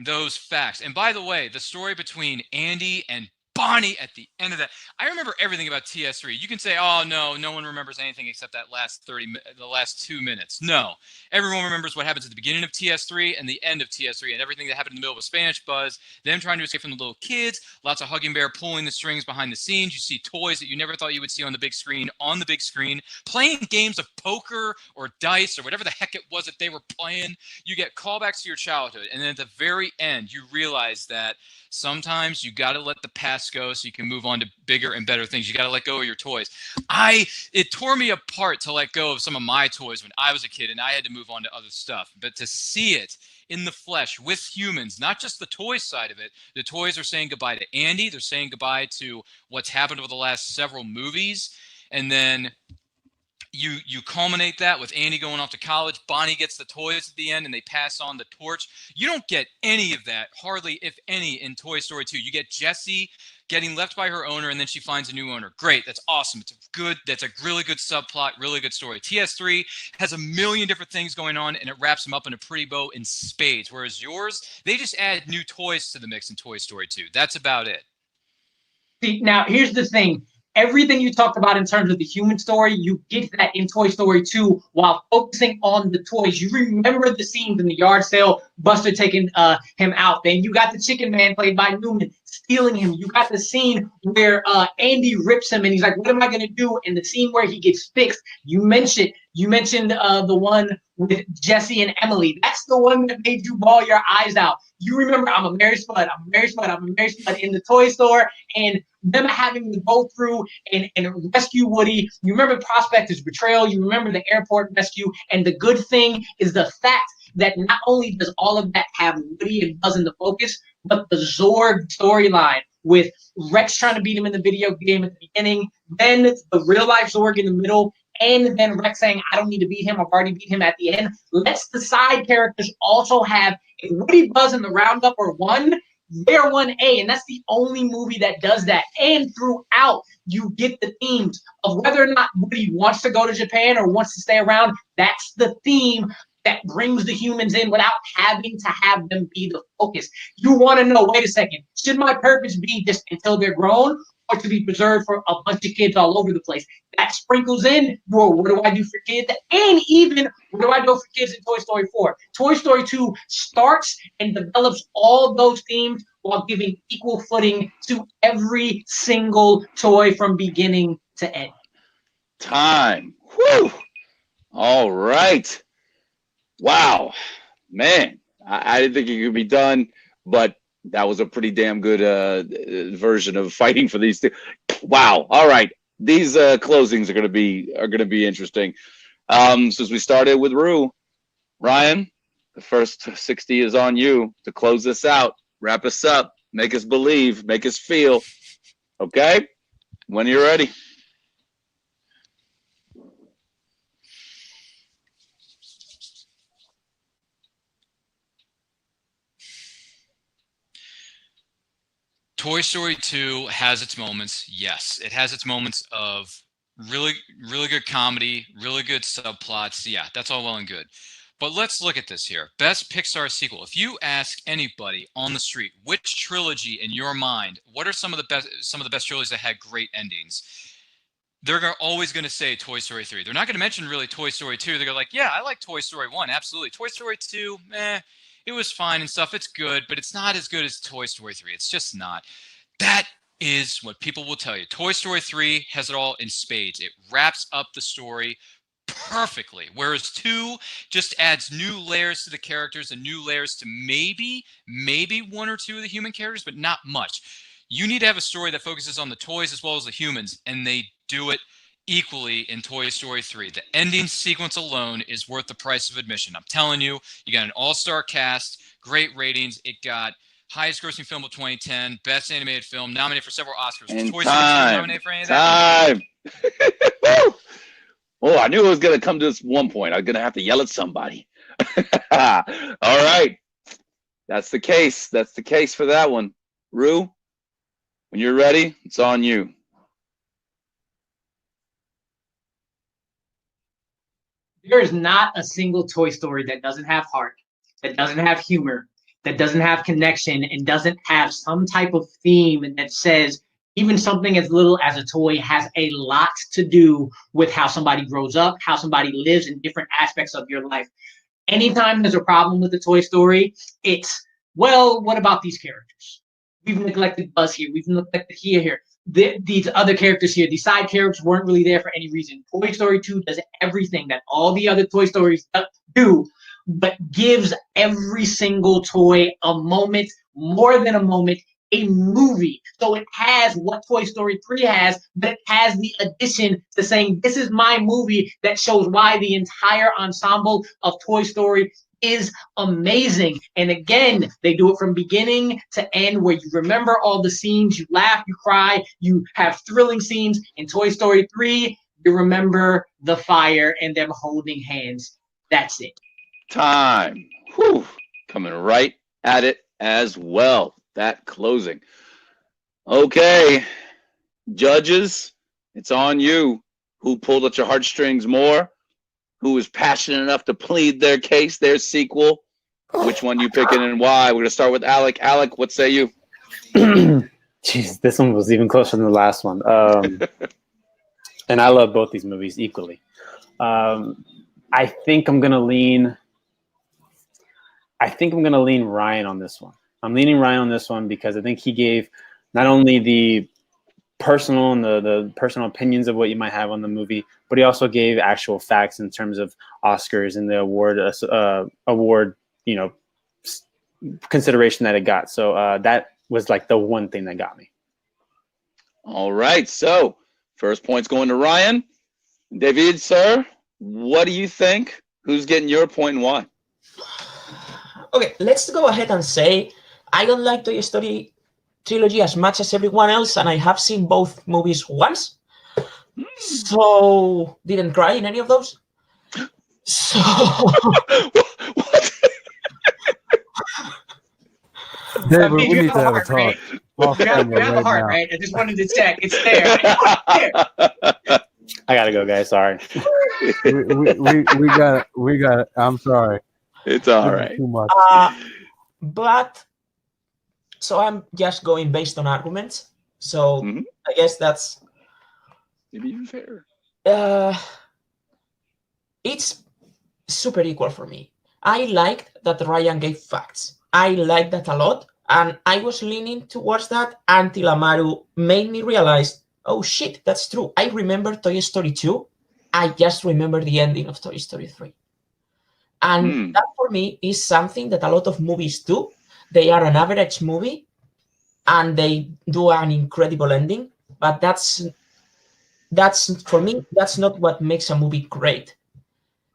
those facts. And by the way, the story between Andy and Bonnie at the end of that, I remember everything about TS3. You can say, oh no one remembers anything except that the last 2 minutes. No, everyone remembers what happens at the beginning of TS3 and the end of TS3 and everything that happened in the middle of a Spanish Buzz, them trying to escape from the little kids, lots of Hugging Bear pulling the strings behind the scenes. You see toys that you never thought you would see on the big screen, playing games of poker or dice or whatever the heck it was that they were playing. You get callbacks to your childhood, and then at the very end, you realize that sometimes you got to let the past go so you can move on to bigger and better things. You got to let go of your toys. It tore me apart to let go of some of my toys when I was a kid and I had to move on to other stuff. But to see it in the flesh with humans, not just the toy side of it, the toys are saying goodbye to Andy. They're saying goodbye to what's happened over the last several movies. And then you culminate that with Andy going off to college. Bonnie gets the toys at the end and they pass on the torch. You don't get any of that, hardly if any, in Toy Story 2. You get Jessie getting left by her owner and then she finds a new owner. Great, that's awesome. That's a really good subplot, really good story. TS3 has a million different things going on and it wraps them up in a pretty bow in spades. Whereas yours, they just add new toys to the mix in Toy Story 2. That's about it. See, now here's the thing. Everything you talked about in terms of the human story, you get that in Toy Story 2 while focusing on the toys. You remember the scenes in the yard sale, Buster taking him out. Then you got the Chicken Man played by Newman stealing him. You got the scene where Andy rips him and he's like, what am I going to do? And the scene where he gets fixed. You mentioned the one with Jesse and Emily. That's the one that made you bawl your eyes out. You remember, I'm a Mary Spud in the toy store, and them having to go through and rescue Woody. You remember Prospector's betrayal. You remember the airport rescue. And the good thing is the fact that not only does all of that have Woody and Buzz in the focus, but the Zorg storyline with Rex trying to beat him in the video game at the beginning, then the real life Zorg in the middle, and then Rex saying, I don't need to beat him, I've already beat him at the end. Let's the side characters also have, if Woody, Buzz, and the Roundup are one, they're 1A, and that's the only movie that does that. And throughout, you get the themes of whether or not Woody wants to go to Japan or wants to stay around. That's the theme that brings the humans in without having to have them be the focus. You want to know, wait a second, should my purpose be just until they're grown or to be preserved for a bunch of kids all over the place? That sprinkles in, well, what do I do for kids? And even, what do I do for kids in Toy Story 4? Toy Story 2 starts and develops all those themes while giving equal footing to every single toy from beginning to end. Time. Whew. All right. Wow. Man, I didn't think it could be done, but that was a pretty damn good version of fighting for these two. Wow. All right. These closings are gonna be interesting. Since we started with Ryan, the first 60 is on you to close this out, wrap us up, make us believe, make us feel. Okay? When you're ready. Toy Story 2 has its moments. Yes, it has its moments of really, really good comedy, really good subplots. Yeah, that's all well and good. But let's look at this here. Best Pixar sequel. If you ask anybody on the street which trilogy in your mind, what are some of the best trilogies that had great endings, they're always going to say Toy Story 3. They're not going to mention really Toy Story 2. They're like, yeah, I like Toy Story 1, absolutely. Toy Story 2, it was fine and stuff. It's good, but it's not as good as Toy Story 3. It's just not. That is what people will tell you. Toy Story 3 has it all in spades. It wraps up the story perfectly, whereas 2 just adds new layers to the characters and new layers to maybe 1 or 2 of the human characters, but not much. You need to have a story that focuses on the toys as well as the humans, and they do it equally in Toy Story 3. The ending sequence alone is worth the price of admission. I'm telling you, you got an all-star cast, great ratings. It got highest grossing film of 2010, best animated film, nominated for several Oscars. And Was Toy Story 2 nominated for any of Time. that? Oh, I knew it was going to come to this one point. I'm going to have to yell at somebody. All right. That's the case. That's the case for that one. Rue, when you're ready, it's on you. There is not a single Toy Story that doesn't have heart, that doesn't have humor, that doesn't have connection, and doesn't have some type of theme that says even something as little as a toy has a lot to do with how somebody grows up, how somebody lives in different aspects of your life. Anytime there's a problem with the Toy Story, it's, well, what about these characters? We've neglected Buzz here. We've neglected here. These other characters here, these side characters weren't really there for any reason. Toy Story 2 does everything that all the other Toy Stories do, but gives every single toy a moment, more than a moment, a movie. So it has what Toy Story 3 has, but it has the addition to saying, this is my movie, that shows why the entire ensemble of Toy Story is amazing. And again, they do it from beginning to end, where you remember all the scenes, you laugh, you cry, you have thrilling scenes. In Toy Story 3, you remember the fire and them holding hands. That's it. Time. Whew. Coming right at it as well. That closing. Okay. Judges, it's on you. Who pulled at your heartstrings more? Who was passionate enough to plead their case, their sequel? Which one you picking and why? We're going to start with Alec. Alec, what say you? Jeez, this one was even closer than the last one. And I love both these movies equally. I think I'm gonna lean Ryan on this one. I'm leaning Ryan on this one because I think he gave not only the personal and the personal opinions of what you might have on the movie, but he also gave actual facts in terms of Oscars and the award, consideration that it got. So that was like the one thing that got me. All right. So first point's going to Ryan. David, sir, what do you think? Who's getting your point and why? Okay, let's go ahead and say I don't like Toy Story trilogy as much as everyone else, and I have seen both movies once. So didn't cry in any of those. So What? David, we need to have a talk. Right? Off You have camera a right heart, now. right? I just wanted to check. It's there. There. I gotta go, guys. Sorry. We got it. I'm sorry. It's all This is right. Too much. but so I'm just going based on arguments. So Mhm. I guess that's Maybe even fair. it's super equal for me. I liked that Ryan gave facts. I liked that a lot, and I was leaning towards that until Amaru made me realize, oh shit, that's true. I remember Toy Story 2. I just remember the ending of Toy Story 3. And that for me is something that a lot of movies do. They are an average movie and they do an incredible ending, but that's for me, that's not what makes a movie great.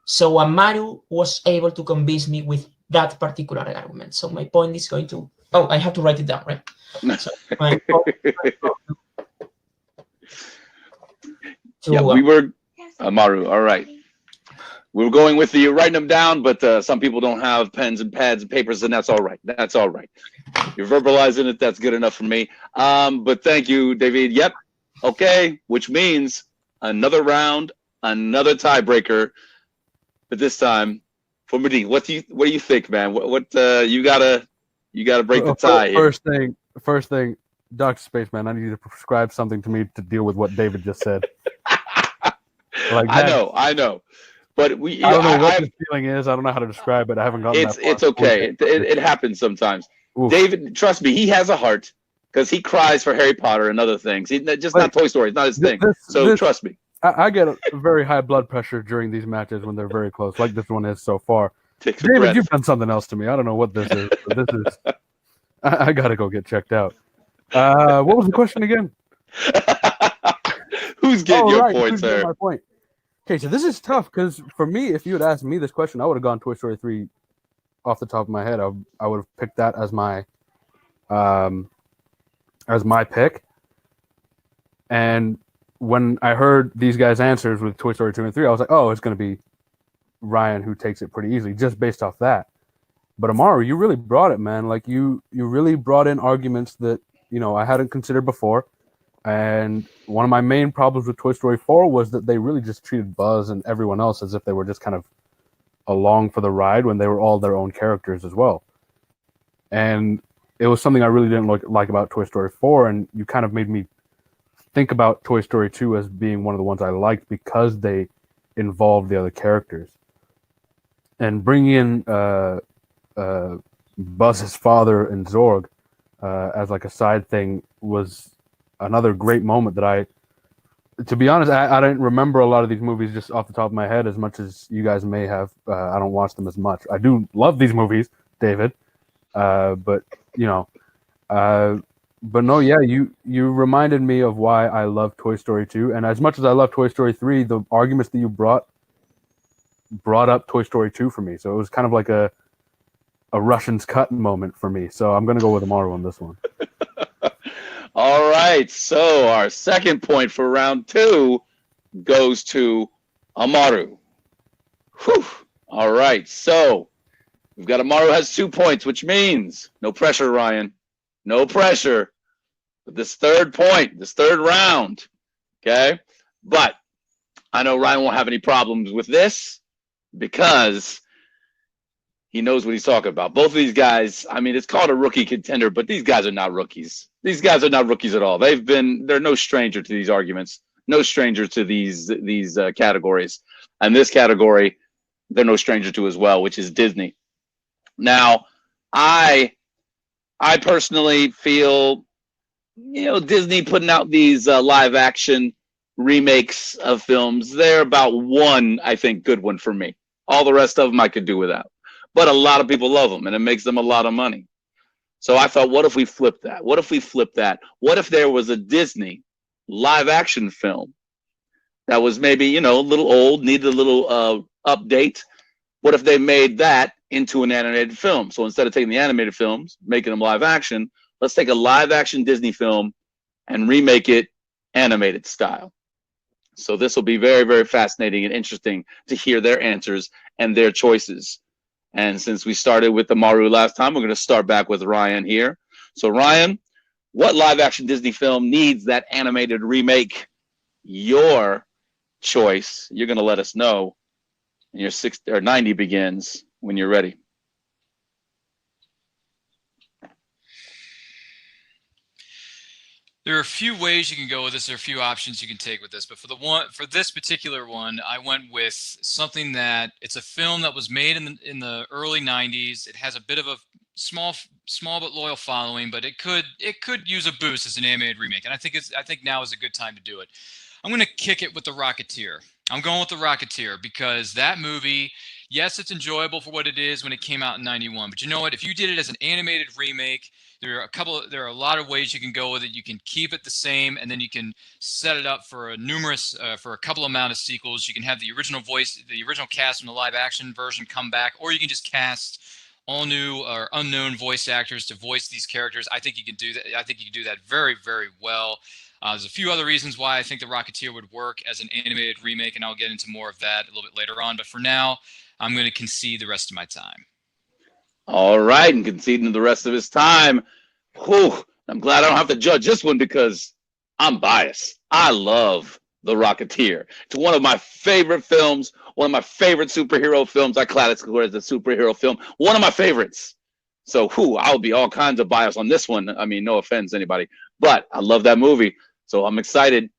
So Amaru was able to convince me with that particular argument. So my point is going to, I have to write it down, right? So my Yeah, we were Amaru. All right. We were going with you writing them down, but some people don't have pens and pads and papers, and that's all right. That's all right. You're verbalizing it. That's good enough for me. But thank you, David. Yep. Okay. Which means another round, another tiebreaker. But this time, for Madi, what do you think, man? What you gotta break the tie here. First thing, Dr. Spaceman, I need you to prescribe something to me to deal with what David just said. Like that, I know. But I don't know what this feeling is. I don't know how to describe it. I haven't gotten that far. It's okay. It happens sometimes. Oof. David, trust me, he has a heart because he cries for Harry Potter and other things. Not Toy Story. It's not his thing. So trust me. I get a very high blood pressure during these matches when they're very close, like this one is so far. Take a David, breath. you've done something else to me. I don't know what this is. But this is. I gotta go get checked out. What was the question again? Who's getting your right, point, who's getting sir? my point? Okay, so this is tough because for me, if you had asked me this question, I would have gone Toy Story 3 off the top of my head. I would have picked that as my pick. And when I heard these guys' answers with Toy Story 2 and 3, I was like, oh, it's going to be Ryan who takes it pretty easily, just based off that. But Amaru, you really brought it, man. Like you really brought in arguments that I hadn't considered before. And one of my main problems with Toy Story 4 was that they really just treated Buzz and everyone else as if they were just kind of along for the ride when they were all their own characters as well. And it was something I really didn't like about Toy Story 4, and you kind of made me think about Toy Story 2 as being one of the ones I liked because they involved the other characters. And bringing in Buzz's father and Zorg as like a side thing was another great moment that to be honest, I didn't remember a lot of these movies just off the top of my head as much as you guys may have. I don't watch them as much. I do love these movies, David, but no, yeah, you reminded me of why I love Toy Story 2, and as much as I love Toy Story 3, the arguments that you brought up Toy Story 2 for me. So it was kind of like a Russians cut moment for me. So I'm gonna go with Amaru on this one. All right, so our second point for round 2 goes to Amaru. Whew. All right, so we've got Amaru has 2 points, which means no pressure, Ryan. No pressure. But this third round, okay? But I know Ryan won't have any problems with this because he knows what he's talking about. Both of these guys, I mean, it's called a rookie contender, but these guys are not rookies. These guys are not rookies at all. They're no stranger to these arguments, no stranger to these categories. And this category, they're no stranger to as well, which is Disney. Now, I personally feel, Disney putting out these live action remakes of films, they're about one, I think, good one for me. All the rest of them I could do without. But a lot of people love them, and it makes them a lot of money. So I thought, what if we flip that? What if there was a Disney live action film that was maybe, a little old, needed a little update? What if they made that into an animated film? So instead of taking the animated films, making them live action, let's take a live action Disney film and remake it animated style. So this will be very, very fascinating and interesting to hear their answers and their choices. And since we started with Amaru last time, we're going to start back with Ryan here. So Ryan, what live action Disney film needs that animated remake? Your choice. You're going to let us know. And your 60 or 90 begins when you're ready. There are a few ways you can go with this. There are a few options you can take with this, but for this particular one, I went with something that it's a film that was made in the early '90s. It has a bit of a small but loyal following, but it could use a boost as an animated remake, and I think now is a good time to do it. I'm going to kick it with The Rocketeer. I'm going with The Rocketeer because that movie, yes, it's enjoyable for what it is when it came out in '91, but you know what? If you did it as an animated remake, there are a lot of ways you can go with it. You can keep it the same, and then you can set it up for a couple amount of sequels. You can have the original cast from the live action version come back, or you can just cast all new or unknown voice actors to voice these characters. I think you can do that. I think you can do that very, very well. There's a few other reasons why I think The Rocketeer would work as an animated remake, and I'll get into more of that a little bit later on. But for now, I'm going to concede the rest of my time. All right, and conceding the rest of his time. Whew, I'm glad I don't have to judge this one because I'm biased. I love The Rocketeer. It's one of my favorite films, one of my favorite superhero films. I classify it as a superhero film, one of my favorites. So, I'll be all kinds of bias on this one. I mean, no offense, anybody, but I love that movie. So I'm excited.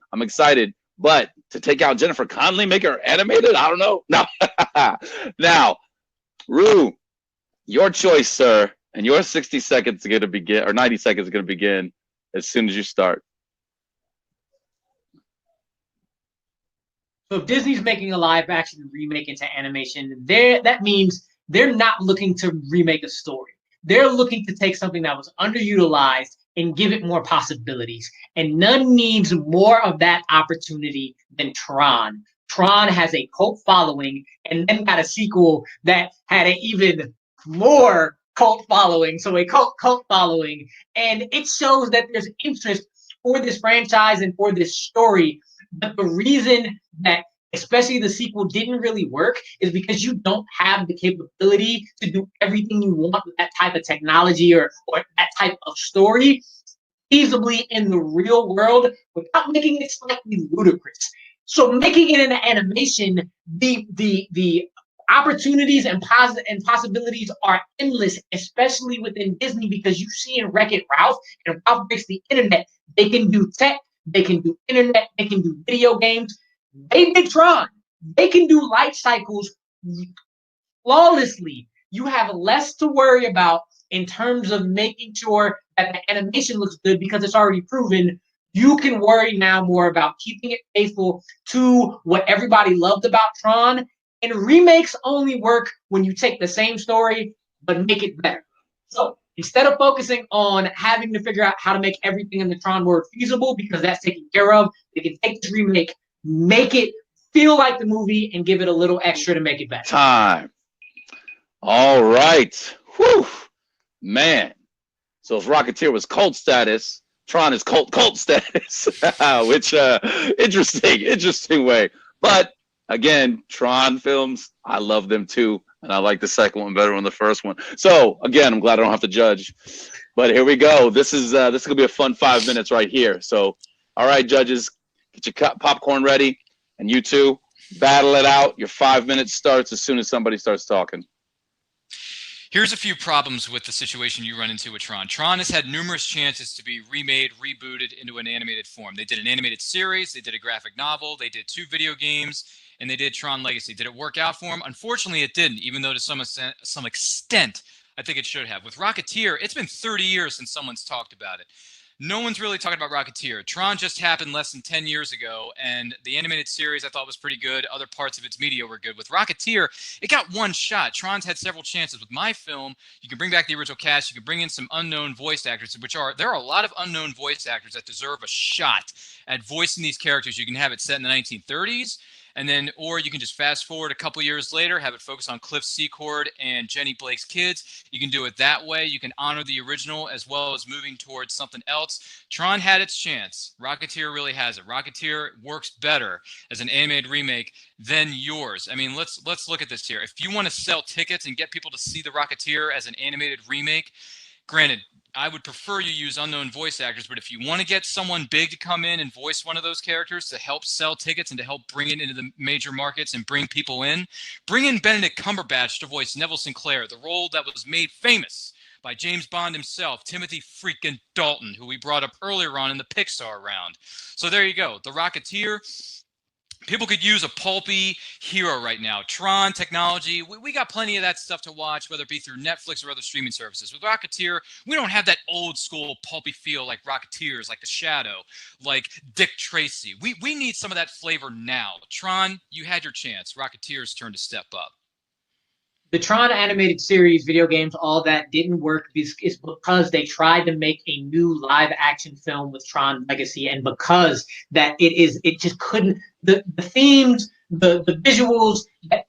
But to take out Jennifer Connelly, make her animated, I don't know. No. Now, Rue, your choice, sir, and your 60 seconds are going to begin, or 90 seconds are going to begin as soon as you start. So if Disney's making a live action remake into animation, that means they're not looking to remake a story. They're looking to take something that was underutilized and give it more possibilities. And none needs more of that opportunity than Tron. Tron has a cult following and then got a sequel that had an even more cult following. So a cult following. And it shows that there's interest for this franchise and for this story. But the reason that especially the sequel didn't really work is because you don't have the capability to do everything you want with that type of technology or that type of story feasibly in the real world without making it slightly ludicrous. So making it an animation, the opportunities and possibilities are endless, especially within Disney, because you see in Wreck-It Ralph and Ralph Breaks the Internet, they can do tech, they can do internet, they can do video games. They did Tron. They can do life cycles flawlessly. You have less to worry about in terms of making sure that the animation looks good because it's already proven. You can worry now more about keeping it faithful to what everybody loved about Tron. And remakes only work when you take the same story but make it better. So instead of focusing on having to figure out how to make everything in the Tron world feasible, because that's taken care of, they can take this remake, make it feel like the movie, and give it a little extra to make it better. Time. All right. Whew. Man. So if Rocketeer was cult status, Tron is cult status, which interesting way. But again, Tron films, I love them too, and I like the second one better than the first one. So again, I'm glad I don't have to judge. But here we go. This is gonna be a fun 5 minutes right here. So, all right, judges, get your popcorn ready, and you two battle it out. Your 5 minutes starts as soon as somebody starts talking. Here's a few problems with the situation you run into with Tron. Tron has had numerous chances to be remade, rebooted into an animated form. They did an animated series, they did a graphic novel, they did 2 video games, and they did Tron Legacy. Did it work out for them? Unfortunately, it didn't, even though to some extent, I think it should have. With Rocketeer, it's been 30 years since someone's talked about it. No one's really talking about Rocketeer. Tron just happened less than 10 years ago, and the animated series I thought was pretty good. Other parts of its media were good. With Rocketeer, it got one shot. Tron's had several chances. With my film, you can bring back the original cast. You can bring in some unknown voice actors, there are a lot of unknown voice actors that deserve a shot at voicing these characters. You can have it set in the 1930s. And then, or you can just fast forward a couple years later, have it focus on Cliff Secord and Jenny Blake's kids. You can do it that way. You can honor the original as well as moving towards something else. Tron had its chance. Rocketeer really has it. Rocketeer works better as an animated remake than yours. I mean, let's look at this here. If you want to sell tickets and get people to see the Rocketeer as an animated remake, granted, I would prefer you use unknown voice actors, but if you want to get someone big to come in and voice one of those characters to help sell tickets and to help bring it into the major markets and bring people in, bring in Benedict Cumberbatch to voice Neville Sinclair, the role that was made famous by James Bond himself, Timothy freaking Dalton, who we brought up earlier on in the Pixar round. So there you go. The Rocketeer. People could use a pulpy hero right now. Tron technology, we got plenty of that stuff to watch, whether it be through Netflix or other streaming services. With Rocketeer, we don't have that old school pulpy feel like Rocketeers, like The Shadow, like Dick Tracy. We need some of that flavor now. Tron, you had your chance. Rocketeer's turn to step up. The Tron animated series, video games, all that didn't work is because they tried to make a new live action film with Tron Legacy, and because that it just couldn't, the themes, the visuals,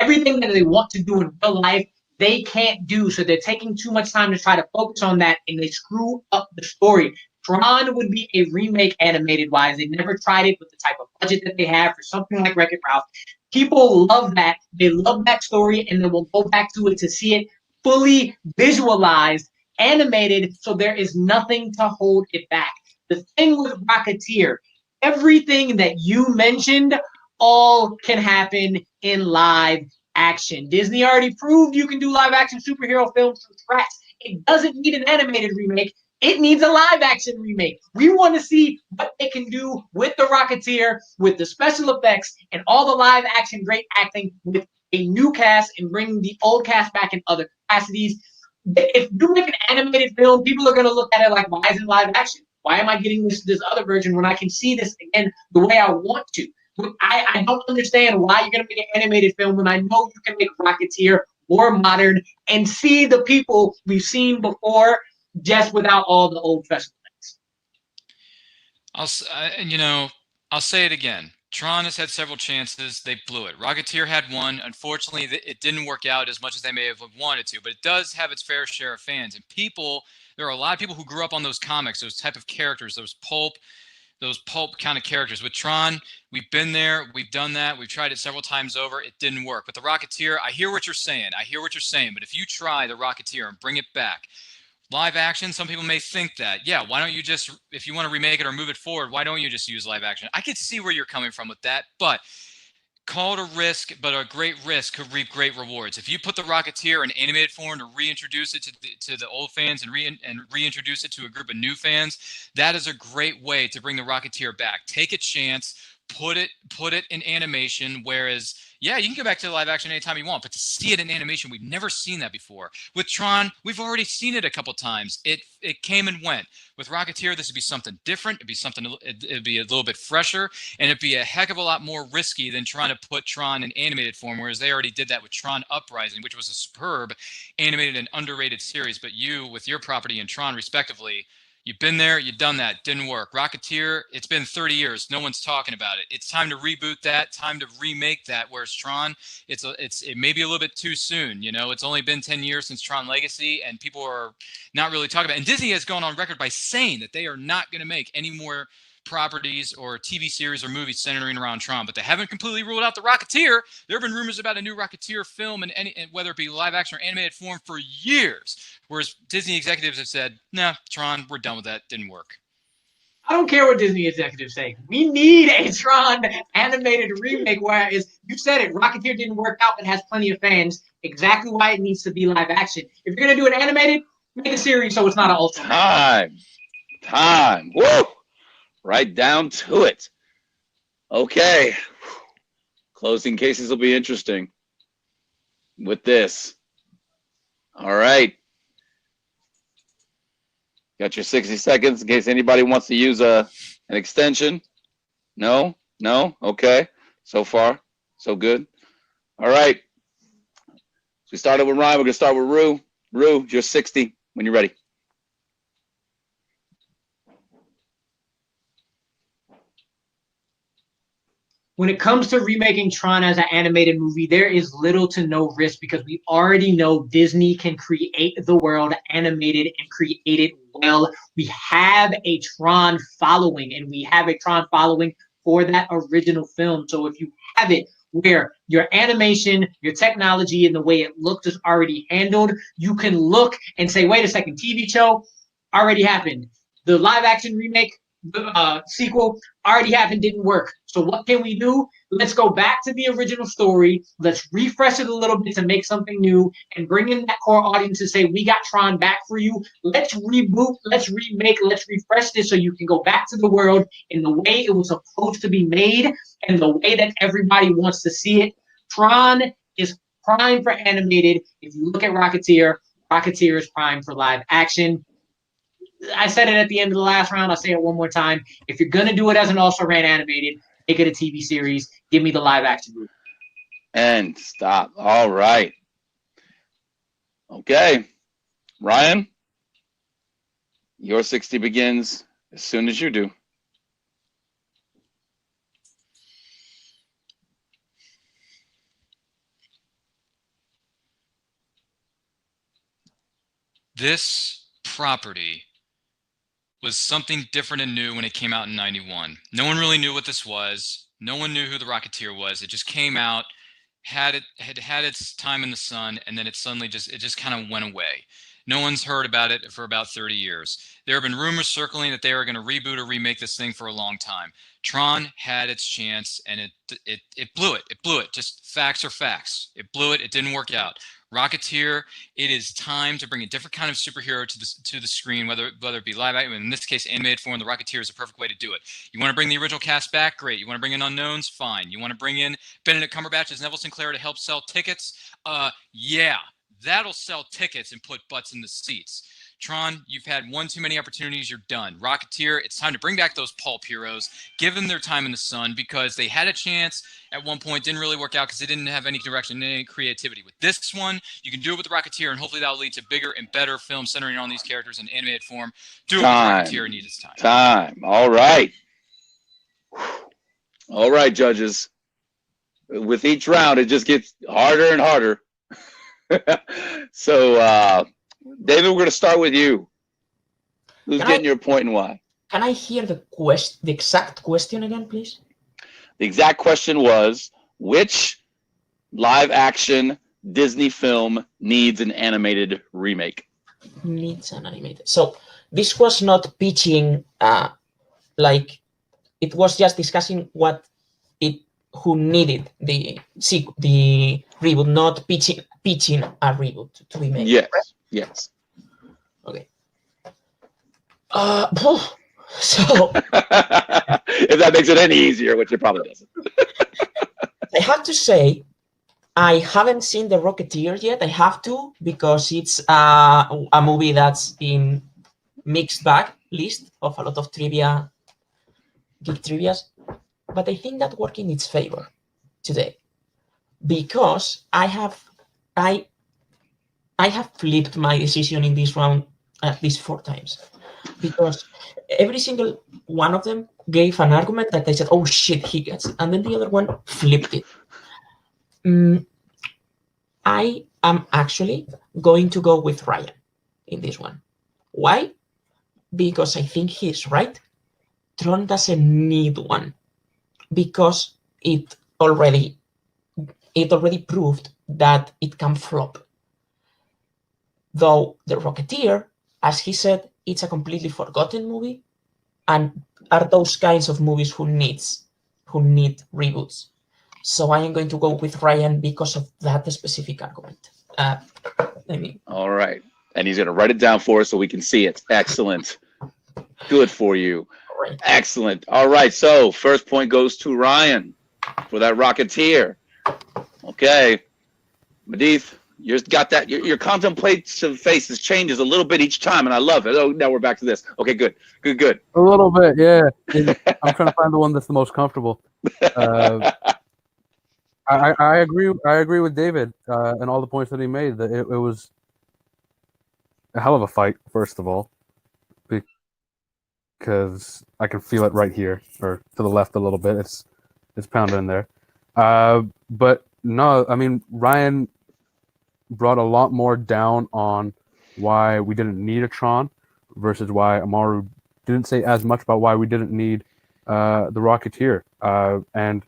everything that they want to do in real life, they can't do. So they're taking too much time to try to focus on that, and they screw up the story. Tron would be a remake animated wise. They never tried it with the type of budget that they have for something like Wreck-It Ralph. People love that. They love that story, and then we'll go back to it to see it fully visualized, animated, so there is nothing to hold it back. The thing with Rocketeer, everything that you mentioned, all can happen in live action. Disney already proved you can do live action superhero films from scratch. It doesn't need an animated remake. It needs a live action remake. We want to see what they can do with the Rocketeer, with the special effects, and all the live action great acting with a new cast and bringing the old cast back in other capacities. If you make an animated film, people are going to look at it like, why is it live action? Why am I getting this other version when I can see this again the way I want to? I don't understand why you're going to make an animated film when I know you can make Rocketeer more modern and see the people we've seen before just without all the old festival things. I'll say it again. Tron has had several chances. They blew it. Rocketeer had one. Unfortunately, it didn't work out as much as they may have wanted to, but it does have its fair share of fans. And there are a lot of people who grew up on those comics, those type of characters, those pulp kind of characters. With Tron, we've been there. We've done that. We've tried it several times over. It didn't work. But the Rocketeer, I hear what you're saying. But if you try the Rocketeer and bring it back, live action, some people may think that. Yeah, why don't you just, if you want to remake it or move it forward, why don't you just use live action? I could see where you're coming from with that, but call it a risk, but a great risk could reap great rewards. If you put the Rocketeer in animated form to reintroduce it to the old fans and reintroduce it to a group of new fans, that is a great way to bring the Rocketeer back. Take a chance, put it in animation, whereas yeah, you can go back to the live action anytime you want, but to see it in animation, we've never seen that before. With Tron, we've already seen it a couple times. It came and went. With Rocketeer, this would be something different. It'd be a little bit fresher, and it'd be a heck of a lot more risky than trying to put Tron in animated form, whereas they already did that with Tron Uprising, which was a superb animated and underrated series. But you, with your property and Tron respectively, you've been there, you've done that, didn't work. Rocketeer, it's been 30 years, no one's talking about it. It's time to reboot that, time to remake that. Whereas Tron, it may be a little bit too soon. It's only been 10 years since Tron Legacy, and people are not really talking about it. And Disney has gone on record by saying that they are not going to make any more properties or TV series or movies centering around Tron, but they haven't completely ruled out the Rocketeer. There have been rumors about a new Rocketeer film, and whether it be live action or animated form, for years. Whereas Disney executives have said, "Nah, Tron, we're done with that. Didn't work." I don't care what Disney executives say. We need a Tron animated remake. Whereas you said it, Rocketeer didn't work out, but has plenty of fans. Exactly why it needs to be live action. If you're gonna do it animated, make a series so it's not an ultimate. Time. Woo! Right down to it. Okay. Closing cases will be interesting with this. All right. Got your 60 seconds in case anybody wants to use an extension. No? Okay. So far, so good. All right. So we started with Ryan. We're going to start with Rue. Rue, you're 60 when you're ready. When it comes to remaking Tron as an animated movie, there is little to no risk because we already know Disney can create the world animated and create it well. We have a Tron following, and we have a Tron following for that original film. So if you have it where your animation, your technology, and the way it looks is already handled, you can look and say, wait a second, TV show already happened. The live action remake, sequel already happened, didn't work. So what can we do? Let's go back to the original story. Let's refresh it a little bit to make something new and bring in that core audience to say, we got Tron back for you. Let's reboot, let's remake, let's refresh this so you can go back to the world in the way it was supposed to be made and the way that everybody wants to see it. Tron is prime for animated. If you look at Rocketeer, Rocketeer is prime for live action. I said it at the end of the last round. I'll say it one more time. If you're going to do it as an also-ran animated, make it a TV series. Give me the live-action movie. And stop. All right. Okay. Ryan, your 60 begins as soon as you do. This property was something different and new when it came out in 91. No one really knew what this was. No one knew who the Rocketeer was. It just came out, had its time in the sun, and then it just kind of went away. No one's heard about it for about 30 years. There have been rumors circling that they were going to reboot or remake this thing for a long time. Tron had its chance, and it blew it. It blew it. Just facts are facts. It blew it. It didn't work out. Rocketeer, it is time to bring a different kind of superhero to the screen, whether it be live action, in this case animated form. The Rocketeer is a perfect way to do it. You want to bring the original cast back? Great. You want to bring in unknowns? Fine. You want to bring in Benedict Cumberbatch as Neville Sinclair to help sell tickets? Yeah. That'll sell tickets and put butts in the seats. Tron, you've had one too many opportunities. You're done. Rocketeer, it's time to bring back those pulp heroes, give them their time in the sun, because they had a chance at one point, didn't really work out because they didn't have any direction, any creativity. With this one, you can do it with Rocketeer, and hopefully that'll lead to bigger and better films centering on these characters in animated form. Do it with Rocketeer, need its time. Time. All right. All right, judges. With each round, it just gets harder and harder. So, David, we're going to start with you. Who's getting your point and why? Can I hear the exact question again, please? The exact question was, which live-action Disney film needs an animated remake? Needs an animated. So this was not pitching, like it was just discussing who needed the reboot, not pitching a reboot to be made. Yes, right? Yes. Okay. So if that makes it any easier, which it probably doesn't. I have to say, I haven't seen The Rocketeer yet. I have to, because it's a movie that's in mixed bag list of a lot of trivia, geek trivias. But I think that worked in its favor today, because I have flipped my decision in this round at least 4 times, because every single one of them gave an argument that I said, "Oh shit, he gets it," and then the other one flipped it. I am actually going to go with Ryan in this one. Why? Because I think he's right. Tron doesn't need one, because it already proved that it can flop. Though The Rocketeer, as he said, it's a completely forgotten movie, and are those kinds of movies who need reboots. So I am going to go with Ryan because of that specific argument. All right. And he's going to write it down for us so we can see it. Excellent. Good for you. Right. Excellent. All right. So first point goes to Ryan for that Rocketeer. Okay. Madith, you've got that. Your contemplative faces changes a little bit each time, and I love it. Oh, now we're back to this. Okay, good. Good. A little bit, yeah. I'm trying to find the one that's the most comfortable. I agree with David and all the points that he made. That it was a hell of a fight, first of all, because I can feel it right here, or to the left a little bit. It's pounding in there. But no, I mean, Ryan brought a lot more down on why we didn't need a Tron versus why Amaru didn't say as much about why we didn't need the Rocketeer. And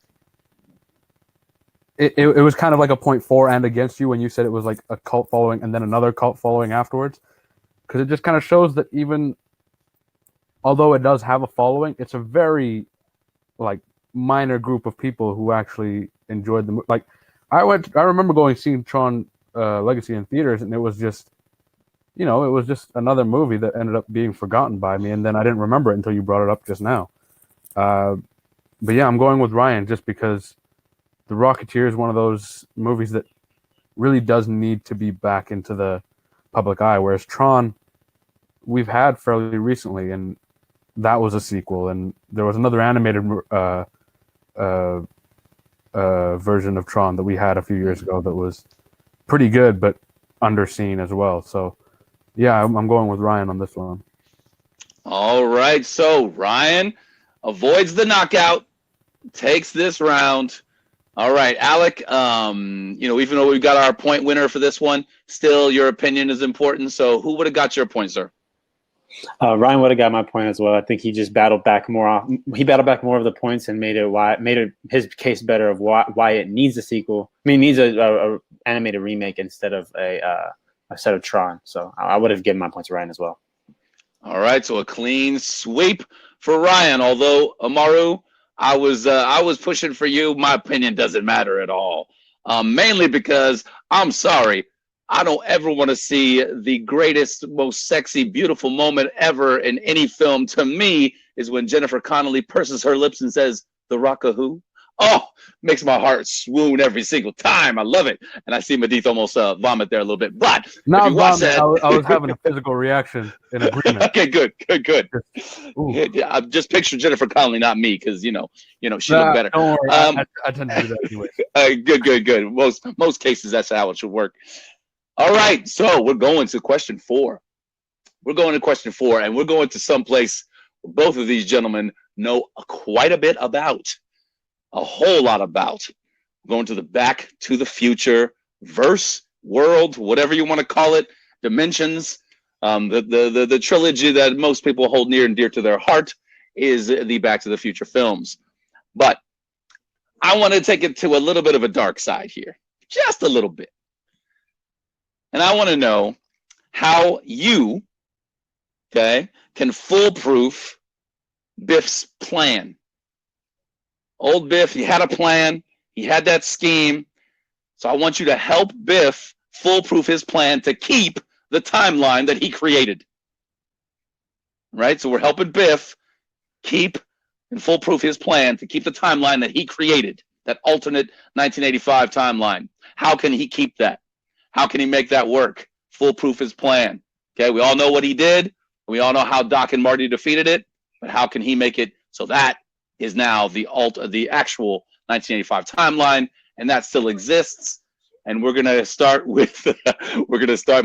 it was kind of like a point for and against you when you said it was like a cult following and then another cult following afterwards, because it just kind of shows that even although it does have a following, it's a very like minor group of people who actually enjoyed the movie. Like I remember seeing Tron Legacy in theaters, and it was just, it was just another movie that ended up being forgotten by me, and then I didn't remember it until you brought it up just now. But yeah, I'm going with Ryan just because The Rocketeer is one of those movies that really does need to be back into the public eye, whereas Tron, we've had fairly recently, and that was a sequel, and there was another animated version of Tron that we had a few years ago that was pretty good, but underseen as well. So, yeah, I'm going with Ryan on this one. All right, so Ryan avoids the knockout, takes this round. All right, Alec, even though we've got our point winner for this one, still your opinion is important. So who would have got your point, sir? Ryan would have got my point as well. I think he just battled back more. He battled back more of the points and made it his case better of why it needs a sequel. I mean, it needs a animated remake instead of a set of Tron. So I would have given my point to Ryan as well. All right, so a clean sweep for Ryan. Although Amaru, I was pushing for you. My opinion doesn't matter at all. Mainly because I'm sorry, I don't ever want to see the greatest, most sexy, beautiful moment ever in any film. To me, is when Jennifer Connelly purses her lips and says, "The Rock of who? Oh, makes my heart swoon every single time. I love it. And I see Medith almost vomit there a little bit. But if Not you watch vomit. that, I was having a physical reaction in agreement. okay, good. Ooh. Yeah, I just picture Jennifer Connelly, not me, because she looked better. Don't worry. I tend to do that anyway. Good. Most cases, that's how it should work. All right, so we're going to question 4. We're going to question 4, and we're going to someplace both of these gentlemen know quite a bit about, a whole lot about. We're going to the Back to the Future verse, world, whatever you want to call it, dimensions. The trilogy that most people hold near and dear to their heart is the Back to the Future films. But I want to take it to a little bit of a dark side here, just a little bit. And I want to know how you, okay, can foolproof Biff's plan. Old Biff, he had a plan. He had that scheme. So I want you to help Biff foolproof his plan to keep the timeline that he created. Right? So we're helping Biff keep and foolproof his plan to keep the timeline that he created, that alternate 1985 timeline. How can he keep that? How can he make that work? Foolproof his plan. Okay, we all know what he did. We all know how Doc and Marty defeated it. But how can he make it so that is now the actual 1985 timeline, and that still exists? And we're gonna start with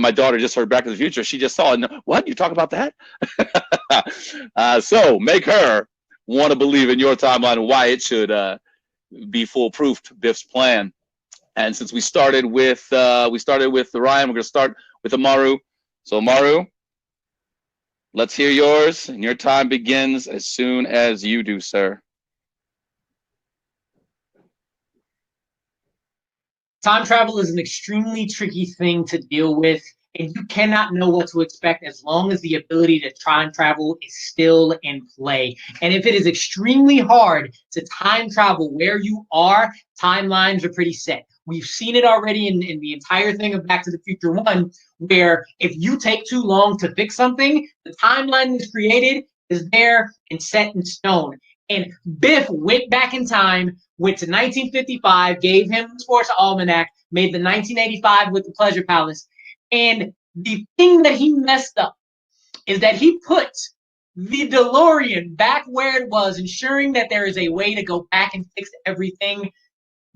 My daughter just heard Back to the Future. She just saw it. What? You talk about that? So make her want to believe in your timeline and why it should be foolproof to Biff's plan. And since we started with Ryan, we're gonna start with Amaru. So Amaru, let's hear yours, and your time begins as soon as you do, sir. Time travel is an extremely tricky thing to deal with, and you cannot know what to expect as long as the ability to time travel is still in play. And if it is extremely hard to time travel where you are, timelines are pretty set. We've seen it already in the entire thing of Back to the Future 1, where if you take too long to fix something, the timeline that's created is there and set in stone. And Biff went back in time, went to 1955, gave him the Sports Almanac, made the 1985 with the Pleasure Palace. And the thing that he messed up is that he put the DeLorean back where it was, ensuring that there is a way to go back and fix everything.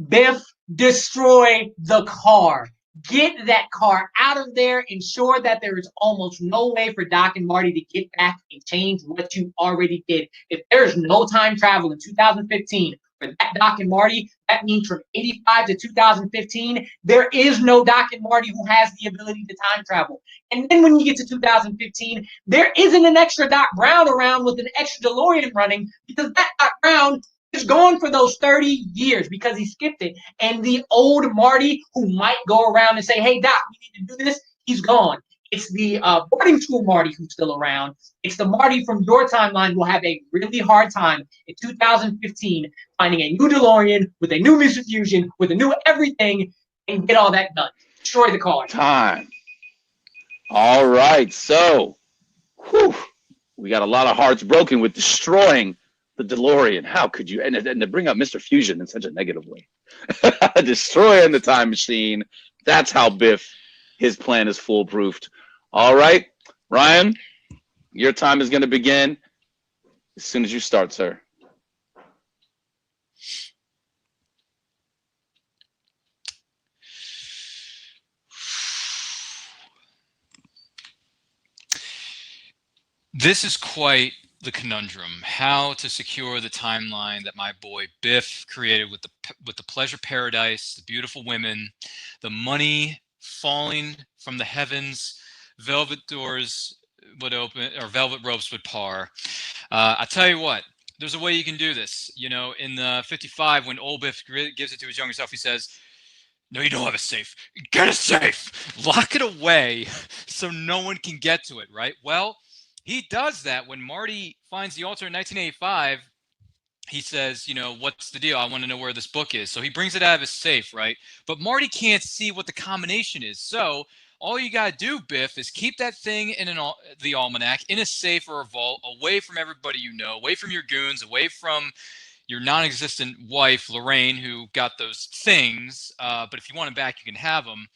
Biff, destroy the car. Get that car out of there. Ensure that there is almost no way for Doc and Marty to get back and change what you already did. If there's no time travel in 2015 for that Doc and Marty, that means from 85 to 2015, there is no Doc and Marty who has the ability to time travel. And then when you get to 2015, there isn't an extra Doc Brown around with an extra DeLorean running, because that Doc Brown is gone for those 30 years because he skipped it. And the old Marty who might go around and say, hey, Doc, we need to do this, he's gone. It's the boarding school Marty who's still around. It's the Marty from your timeline who will have a really hard time in 2015 finding a new DeLorean with a new Mr. Fusion, with a new everything, and get all that done. Destroy the car. Time. All right. So, we got a lot of hearts broken with destroying the DeLorean. How could you? And to bring up Mr. Fusion in such a negative way. Destroying the time machine. That's how Biff, his plan is foolproofed. All right, Ryan, your time is going to begin as soon as you start, sir. This is quite the conundrum. How to secure the timeline that my boy Biff created with the pleasure paradise, the beautiful women, the money falling from the heavens, velvet doors would open, or velvet ropes would par. I tell you what, there's a way you can do this. You know, in the 55, when old Biff gives it to his younger self, he says, no, you don't have a safe. Get a safe. Lock it away so no one can get to it, right? Well, he does that when Marty finds the altar in 1985. He says, you know, what's the deal? I want to know where this book is. So he brings it out of his safe, right? But Marty can't see what the combination is. So all you got to do, Biff, is keep that thing in the almanac, in a safe or a vault, away from everybody you know, away from your goons, away from, your non-existent wife, Lorraine, who got those things. But if you want them back, you can have them.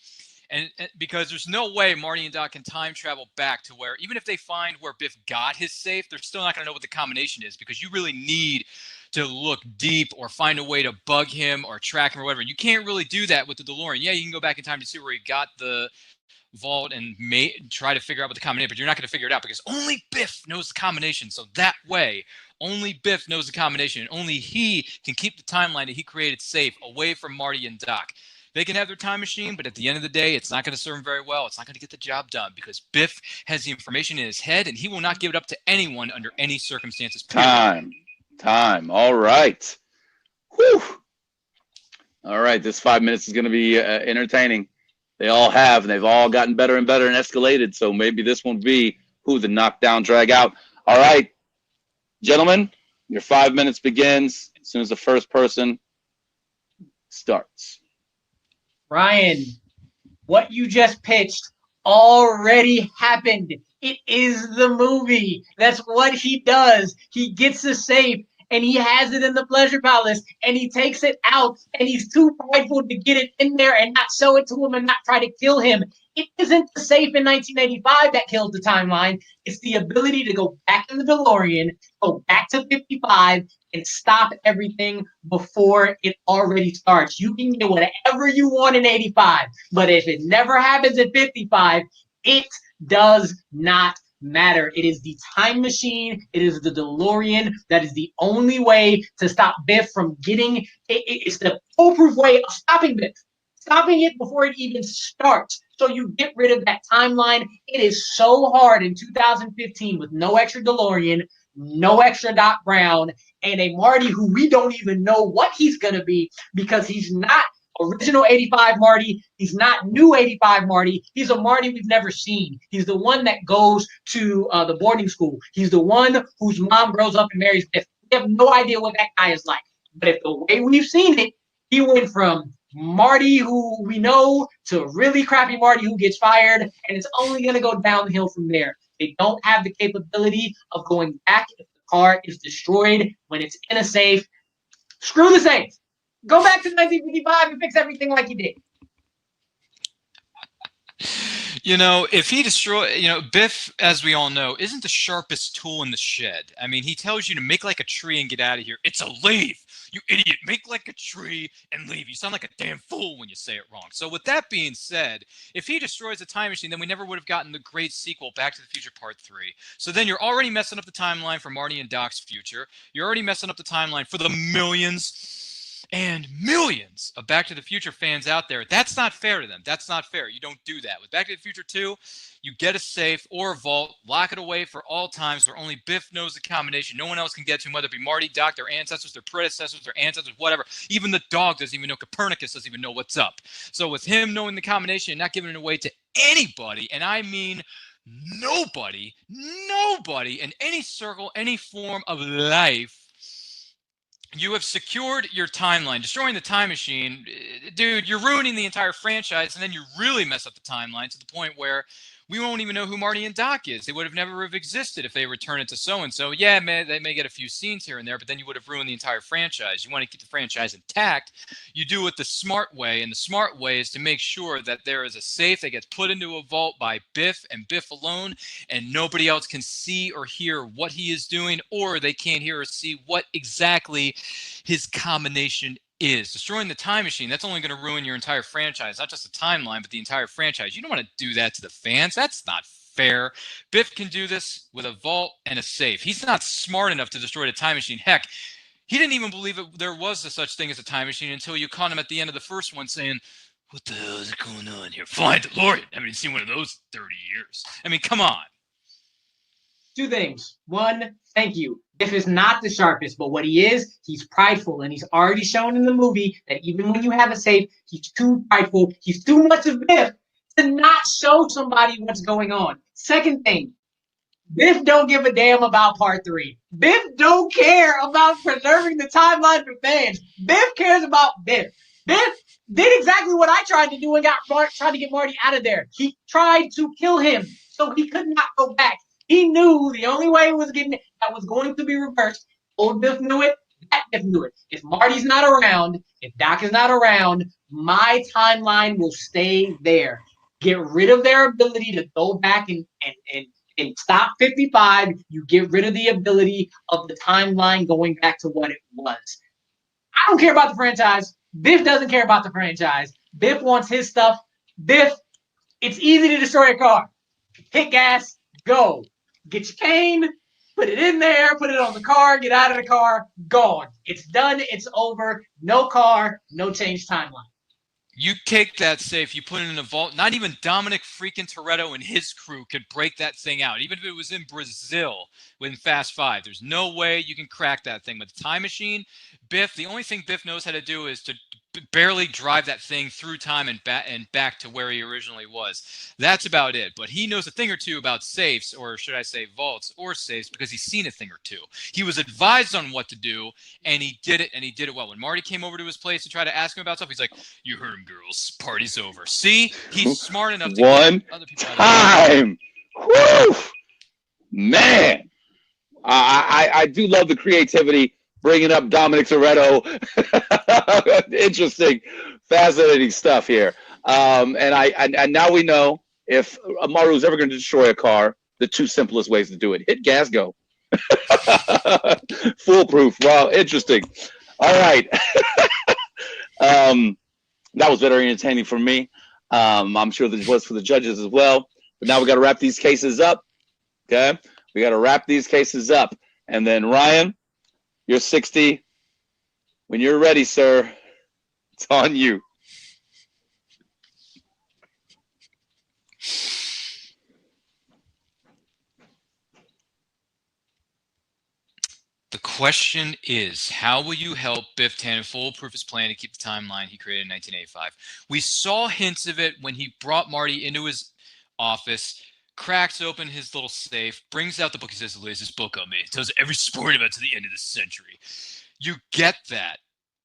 And because there's no way Marty and Doc can time travel back to where, even if they find where Biff got his safe, they're still not going to know what the combination is, because you really need to look deep or find a way to bug him or track him or whatever. You can't really do that with the DeLorean. Yeah, you can go back in time to see where he got the vault and try to figure out what the combination, but you're not going to figure it out because only Biff knows the combination. So that way, only Biff knows the combination, and only he can keep the timeline that he created safe away from Marty and Doc. They can have their time machine, but at the end of the day, it's not going to serve them very well. It's not going to get the job done because Biff has the information in his head, and he will not give it up to anyone under any circumstances. Period. Time. All right. Whew. All right. This 5 minutes is going to be entertaining. They all have, and they've all gotten better and better and escalated. So maybe this won't be who the knockdown drag out. All right, gentlemen, your 5 minutes begins as soon as the first person starts. Ryan, what you just pitched already happened. It is the movie. That's what he does. He gets a safe and he has it in the pleasure palace and he takes it out and he's too prideful to get it in there and not show it to him and not try to kill him. It isn't the safe in 1985 that killed the timeline. It's the ability to go back in the DeLorean, go back to 55, and stop everything before it already starts. You can get whatever you want in 85, but if it never happens at 55, it does not matter. It is the time machine. It is the DeLorean. That is the only way to stop Biff from getting. It's the foolproof way of stopping Biff. Stopping it before it even starts. So you get rid of that timeline. It is so hard in 2015 with no extra DeLorean, no extra Doc Brown, and a Marty who we don't even know what he's going to be because he's not original 85 Marty. He's not new 85 Marty. He's a Marty we've never seen. He's the one that goes to the boarding school. He's the one whose mom grows up and marries Biff. We have no idea what that guy is like. But if the way we've seen it, he went from Marty who we know to really crappy Marty who gets fired, and it's only going to go downhill from there. They don't have the capability of going back if the car is destroyed when it's in a safe. Screw the safe. Go back to 1955 and fix everything like you did. You know, if he Biff, as we all know, isn't the sharpest tool in the shed. I mean, he tells you to make like a tree and get out of here. It's a leave. You idiot. Make like a tree and leave. You sound like a damn fool when you say it wrong. So with that being said, if he destroys the time machine, then we never would have gotten the great sequel, Back to the Future Part 3. So then you're already messing up the timeline for Marty and Doc's future. You're already messing up the timeline for the millions and millions of Back to the Future fans out there. That's not fair to them. That's not fair. You don't do that. With Back to the Future 2, you get a safe or a vault, lock it away for all times where only Biff knows the combination. No one else can get to him, whether it be Marty, Doc, their ancestors, their predecessors, their ancestors, whatever. Even the dog doesn't even know. Copernicus doesn't even know what's up. So with him knowing the combination and not giving it away to anybody, and I mean nobody in any circle, any form of life, you have secured your timeline. Destroying the time machine, dude, you're ruining the entire franchise, and then you really mess up the timeline to the point where we won't even know who Marty and Doc is. They would have never have existed if they return it to so-and-so. Yeah, man, they may get a few scenes here and there, but then you would have ruined the entire franchise. You want to keep the franchise intact. You do it the smart way, and the smart way is to make sure that there is a safe that gets put into a vault by Biff and Biff alone, and nobody else can see or hear what he is doing, or they can't hear or see what exactly his combination is. Destroying the time machine, that's only going to ruin your entire franchise, not just the timeline, but the entire franchise. You don't want to do that to the fans. That's not fair. Biff can do this with a vault and a safe. He's not smart enough to destroy the time machine. Heck, he didn't even believe there was a such thing as a time machine until you caught him at the end of the first one saying, "What the hell is going on here? Flying DeLorean. I haven't seen one of those 30 years. I mean, come on." Two things. One, thank you. Biff is not the sharpest, but what he is, he's prideful. And he's already shown in the movie that even when you have a safe, he's too prideful. He's too much of Biff to not show somebody what's going on. Second thing, Biff don't give a damn about Part 3. Biff don't care about preserving the timeline for fans. Biff cares about Biff. Biff did exactly what I tried to do and tried to get Marty out of there. He tried to kill him so he could not go back. He knew the only way that was going to be reversed. Old Biff knew it. That Biff knew it. If Marty's not around, if Doc is not around, my timeline will stay there. Get rid of their ability to go back and stop 55. You get rid of the ability of the timeline going back to what it was. I don't care about the franchise. Biff doesn't care about the franchise. Biff wants his stuff. Biff, it's easy to destroy a car. Hit gas, go. Get your cane, put it in there, put it on the car, get out of the car, gone. It's done, it's over. No car, no change timeline. You take that safe, you put it in a vault. Not even Dominic freaking Toretto and his crew could break that thing out. Even if it was in Brazil in Fast 5, there's no way you can crack that thing. With the time machine, Biff, the only thing Biff knows how to do is to barely drive that thing through time and back to where he originally was. That's about it. But he knows a thing or two about safes, or should I say vaults or safes, because he's seen a thing or two. He was advised on what to do, and he did it, and he did it well. When Marty came over to his place to try to ask him about stuff, he's like, "You heard him, girls. Party's over." See? He's smart enough to One get other people time. Woo! Man. I do love the creativity, bringing up Dominic Toretto. Interesting, fascinating stuff here. And now we know if Amaru is ever going to destroy a car, the two simplest ways to do it: hit gas, go. Foolproof. Wow, interesting. All right. That was very entertaining for me. I'm sure this was for the judges as well. But now we got to wrap these cases up. Okay, we got to wrap these cases up, and then Ryan, you're 60. When you're ready, sir, it's on you. The question is, how will you help Biff Tannen foolproof his plan to keep the timeline he created in 1985? We saw hints of it when he brought Marty into his office, cracks open his little safe, brings out the book. He says, "Lays this book on me. It tells every sporting event to the end of the century." You get that.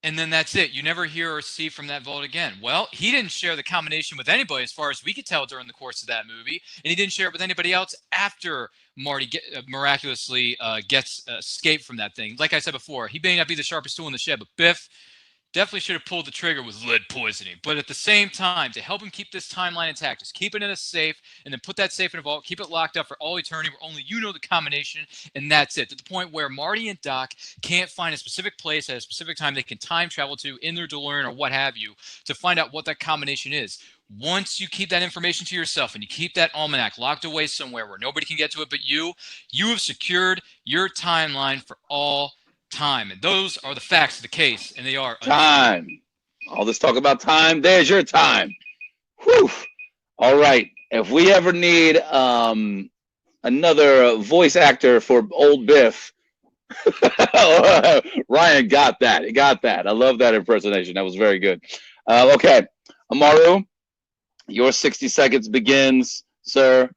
And then that's it. You never hear or see from that vault again. Well, he didn't share the combination with anybody as far as we could tell during the course of that movie. And he didn't share it with anybody else after Marty miraculously gets escaped from that thing. Like I said before, he may not be the sharpest tool in the shed, but Biff definitely should have pulled the trigger with lead poisoning. But at the same time, to help him keep this timeline intact, just keep it in a safe and then put that safe in a vault, keep it locked up for all eternity where only you know the combination, and that's it. To the point where Marty and Doc can't find a specific place at a specific time they can time travel to in their DeLorean or what have you to find out what that combination is. Once you keep that information to yourself and you keep that almanac locked away somewhere where nobody can get to it but you have secured your timeline for all time. And those are the facts of the case, and they are time. All this talk about time, there's your time. Whew. All right. If we ever need another voice actor for old Biff, Ryan got that. He got that. I love that impersonation. That was very good. Okay. Amaru, your 60 seconds begins, sir,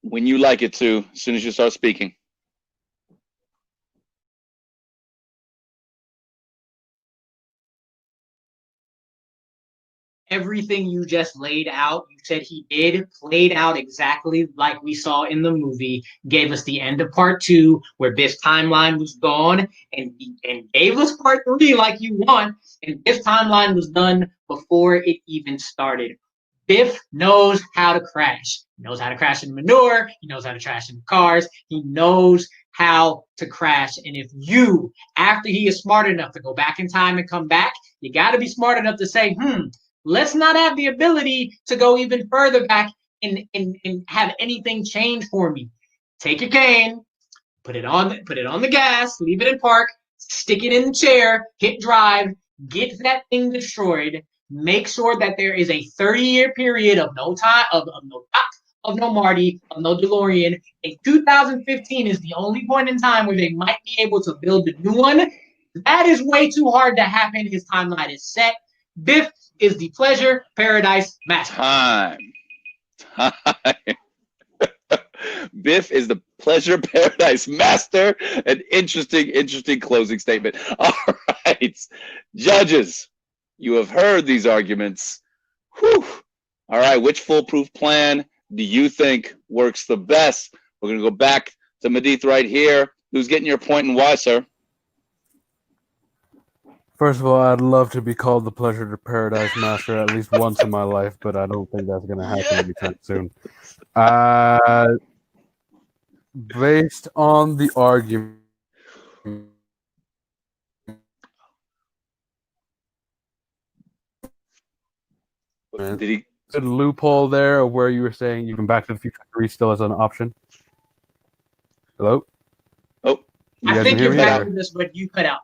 when you like it to, as soon as you start speaking. Everything you just laid out, you said he did, played out exactly like we saw in the movie, gave us the end of part 2 where Biff's timeline was gone, and gave us part 3 like you want, and Biff's timeline was done before it even started. Biff knows how to crash. He knows how to crash in manure. He knows how to crash in cars. He knows how to crash. And if you, after he is smart enough to go back in time and come back, you got to be smart enough to say, let's not have the ability to go even further back and have anything change for me. Take your cane, put it on the gas, leave it in park, stick it in the chair, hit drive, get that thing destroyed. Make sure that there is a 30-year period of no time, of no Doc, of no Marty, of no DeLorean. And 2015 is the only point in time where they might be able to build a new one. That is way too hard to happen. His timeline is set. Biff is the pleasure paradise master. Time. Biff is the pleasure paradise master. An interesting closing statement. All right, judges, you have heard these arguments. Whew. All right, which foolproof plan do you think works the best? We're going to go back to Madith right here. Who's getting your point and why, sir? First of all, I'd love to be called the Pleasure to Paradise Master at least once in my life, but I don't think that's going to happen anytime soon. Based on the argument, Did he? good loophole there of where you were saying even Back to the Future 3 still as an option. Hello? Oh, You I guys think can hear you're me? back or- with us, but you cut out.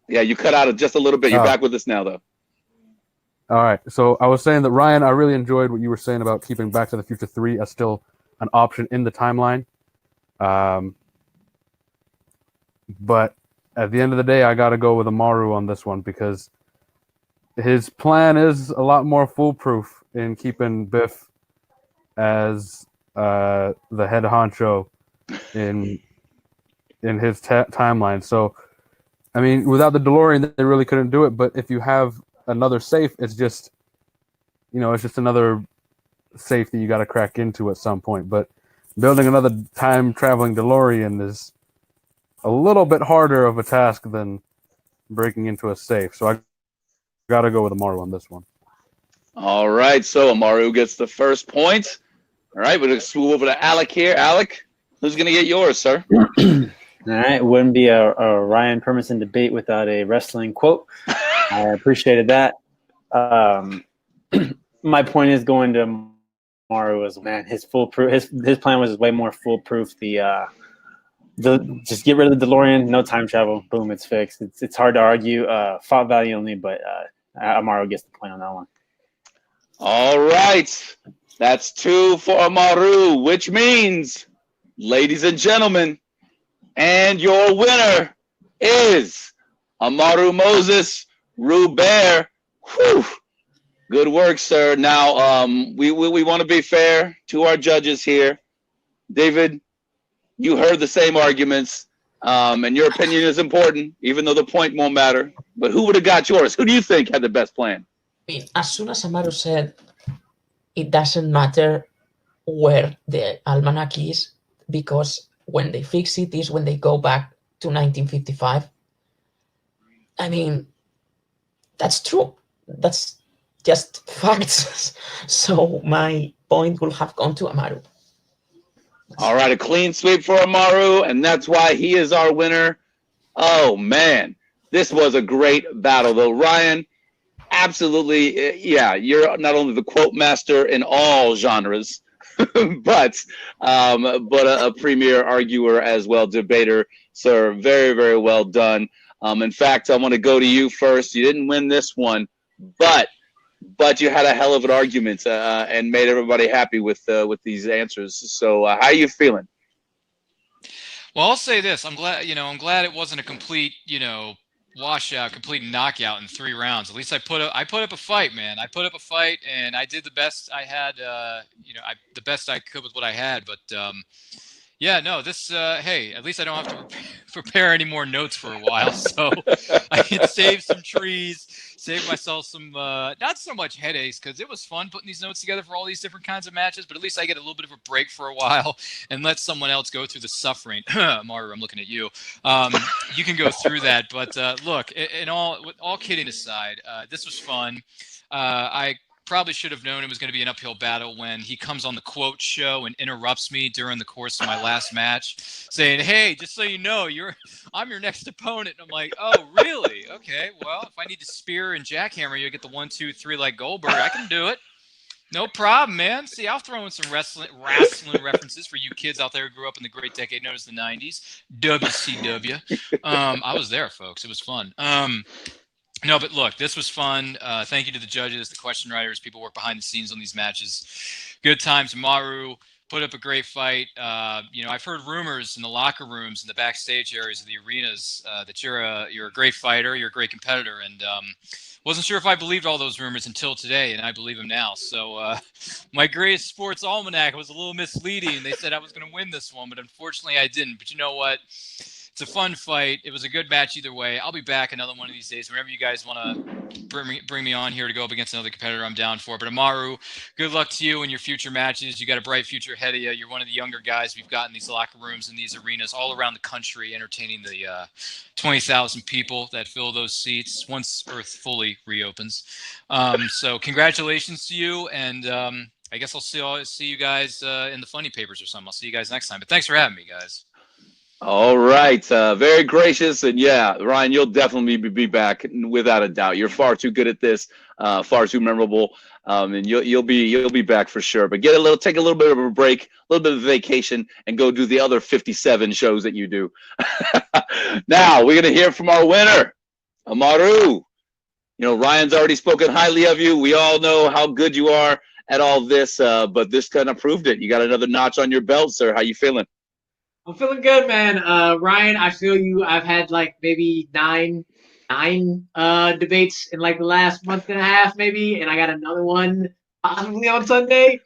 yeah, you cut out just a little bit. You're Oh. back with us now, though. All right. So I was saying that, Ryan, I really enjoyed what you were saying about keeping Back to the Future 3 as still an option in the timeline. But at the end of the day, I got to go with Amaru on this one because his plan is a lot more foolproof in keeping Biff as the head honcho in his timeline. So, I mean, without the DeLorean, they really couldn't do it. But if you have another safe, it's just, it's just another safe that you got to crack into at some point. But building another time traveling DeLorean is a little bit harder of a task than breaking into a safe. So I got to go with Amaru on this one. All right, so Amaru gets the first point. All right, we're going to move over to Alec here. Alec, who's going to get yours, sir? All right, it wouldn't be a Ryan Permison debate without a wrestling quote. I appreciated that. My point is going to Amaru as man. His foolproof. His plan was way more foolproof. The just get rid of the DeLorean, no time travel, boom, it's fixed. It's hard to argue. Fought valiantly, but Amaru gets the point on that one. All right, that's 2 for Amaru, which means, ladies and gentlemen, and your winner is Amaru Moses Ruber. Whew. Good work, sir. Now, we want to be fair to our judges here. David, you heard the same arguments, and your opinion is important, even though the point won't matter. But who would have got yours? Who do you think had the best plan? I mean, as soon as Amaru said it doesn't matter where the almanac is, because when they fix it is when they go back to 1955. I mean, that's true. That's just facts. So my point will have gone to Amaru. All right, a clean sweep for Amaru, and that's why he is our winner. Oh, man. This was a great battle, though. Ryan, absolutely, yeah, you're not only the quote master in all genres, but a premier arguer as well, debater. Sir, very, very well done. In fact, I want to go to you first. You didn't win this one, but you had a hell of an argument and made everybody happy with these answers. So how are you feeling? Well, I'll say this. I'm glad it wasn't a complete, washout, complete knockout in 3 rounds. At least I put up a fight, man. I put up a fight, and I did the best I had. The best I could with what I had. But yeah, no, this. Hey, at least I don't have to prepare any more notes for a while, so I can save some trees, save myself some not so much headaches, because it was fun putting these notes together for all these different kinds of matches. But at least I get a little bit of a break for a while and let someone else go through the suffering. Amaru, I'm looking at you. You can go through that. But look, all kidding aside, this was fun. I probably should have known it was going to be an uphill battle when he comes on the quote show and interrupts me during the course of my last match, saying, "Hey, just so you know, I'm your next opponent." And I'm like, "Oh, really? Okay. Well, if I need to spear and jackhammer you, get the 1, 2, 3 like Goldberg, I can do it. No problem, man. See, I'll throw in some wrestling references for you kids out there who grew up in the great decade known as the '90s, WCW. I was there, folks. It was fun. No, but look, this was fun. Thank you to the judges, the question writers, people who work behind the scenes on these matches. Good times. Amaru put up a great fight. I've heard rumors in the locker rooms and the backstage areas of the arenas that you're a great fighter, you're a great competitor, and wasn't sure if I believed all those rumors until today, and I believe them now. So my greatest sports almanac was a little misleading. They said I was going to win this one, but unfortunately I didn't. But you know what? It's a fun fight. It was a good match either way. I'll be back another one of these days. Whenever you guys want to bring me on here to go up against another competitor, I'm down for it. But Amaru, good luck to you in your future matches. You got a bright future ahead of you. You're one of the younger guys we've got in these locker rooms and these arenas all around the country, entertaining the 20,000 people that fill those seats once Earth fully reopens. So congratulations to you, and I guess I'll see you guys in the funny papers or something. I'll see you guys next time. But thanks for having me, guys. All right, very gracious, and yeah, Ryan, you'll definitely be back without a doubt. You're far too good at this, far too memorable, and you'll be back for sure. But take a little bit of a break, a little bit of a vacation, and go do the other 57 shows that you do. Now we're gonna hear from our winner, Amaru. Ryan's already spoken highly of you. We all know how good you are at all this, but this kind of proved it. You got another notch on your belt, sir. How you feeling? I'm feeling good, man. Ryan, I feel you. I've had like maybe nine debates in like the last month and a half, maybe, and I got another one possibly on Sunday.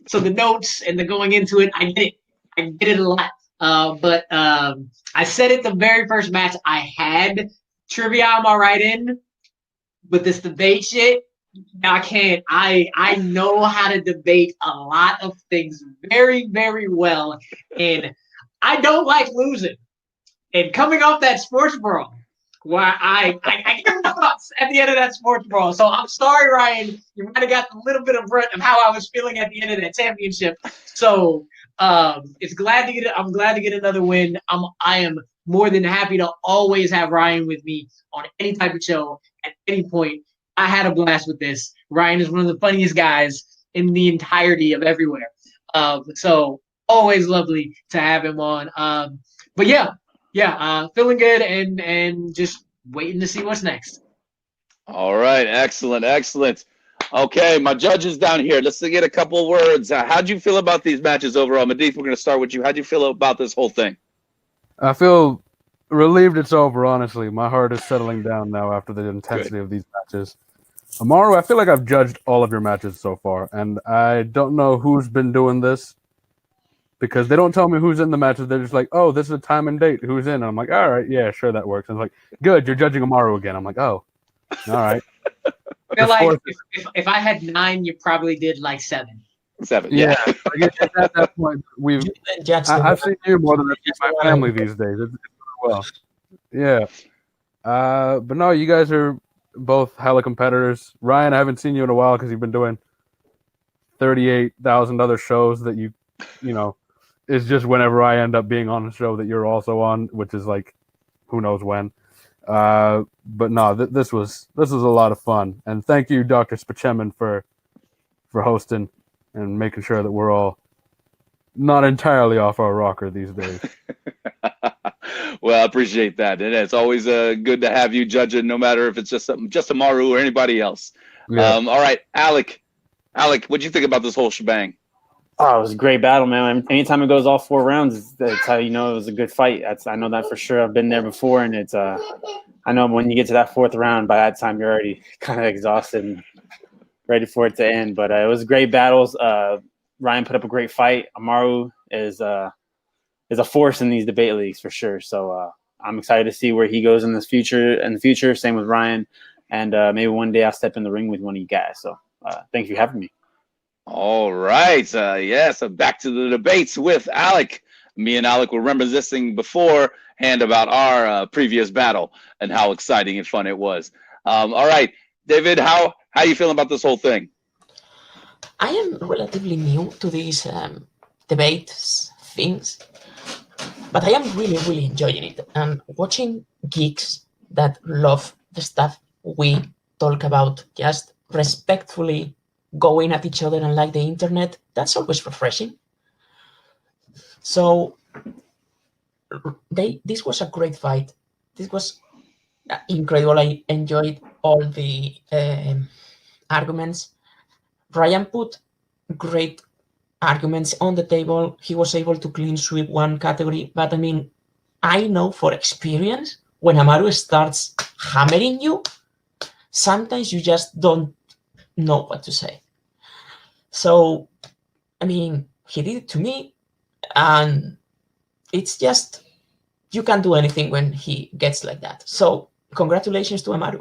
So the notes and the going into it, I get it a lot. But I said it the very first match I had trivia on my right in, but this debate shit, I can't. I know how to debate a lot of things very, very well, and I don't like losing. And coming off that sports brawl, where I get nuts at the end of that sports brawl. So I'm sorry, Ryan. You might have got a little bit of brunt of how I was feeling at the end of that championship. So I'm glad to get another win. I am more than happy to always have Ryan with me on any type of show at any point. I had a blast with this. Ryan is one of the funniest guys in the entirety of everywhere. So always lovely to have him on. But yeah, feeling good and just waiting to see what's next. All right, excellent. Okay, my judges down here. Let's get a couple words. How'd you feel about these matches overall? Madith, we're going to start with you. How'd you feel about this whole thing? I feel relieved it's over, honestly. My heart is settling down now after the intensity of these matches. Amaru, I feel like I've judged all of your matches so far, and I don't know who's been doing this because they don't tell me who's in the matches. They're just like, oh, this is a time and date. Who's in? And I'm like, all right, yeah, sure, that works. And it's like, good, you're judging Amaru again. I'm like, oh, all right. I feel like if I had 9, you probably did like 7. 7, yeah. I guess at that point, I've seen you more than I see my family these days. It's well, yeah. But no, you guys are both hella competitors. Ryan, I haven't seen you in a while because you've been doing 38,000 other shows that you know, it's just whenever I end up being on a show that you're also on, which is like, who knows when. But no, this was a lot of fun, and thank you, Dr. Spachemin, for hosting and making sure that we're all not entirely off our rocker these days. Well, I appreciate that, and it's always good to have you judging, no matter if it's just Amaru or anybody else. Yeah. All right, Alec, what'd you think about this whole shebang? Oh, it was a great battle, man. Anytime it goes all 4 rounds, that's how you know it was a good fight. I know that for sure. I've been there before, and it's I know when you get to that 4th round, by that time you're already kind of exhausted and ready for it to end. But it was great battles. Ryan put up a great fight. Amaru is a force in these debate leagues for sure. So I'm excited to see where he goes in the future. Same with Ryan, and maybe one day I'll step in the ring with one of you guys. So thank you for having me. All right. So back to the debates with Alec. Me and Alec were reminiscing beforehand about our previous battle and how exciting and fun it was. All right, David, how you feeling about this whole thing? I am relatively new to these debates things, but I am really, really enjoying it. And watching geeks that love the stuff we talk about just respectfully going at each other and like the internet, that's always refreshing. So this was a great fight. This was incredible. I enjoyed all the arguments. Ryan put great arguments on the table. He was able to clean sweep one category, but I mean, I know for experience when Amaru starts hammering you, sometimes you just don't know what to say. So, I mean, he did it to me, and it's just you can't do anything when he gets like that. So congratulations to Amaru.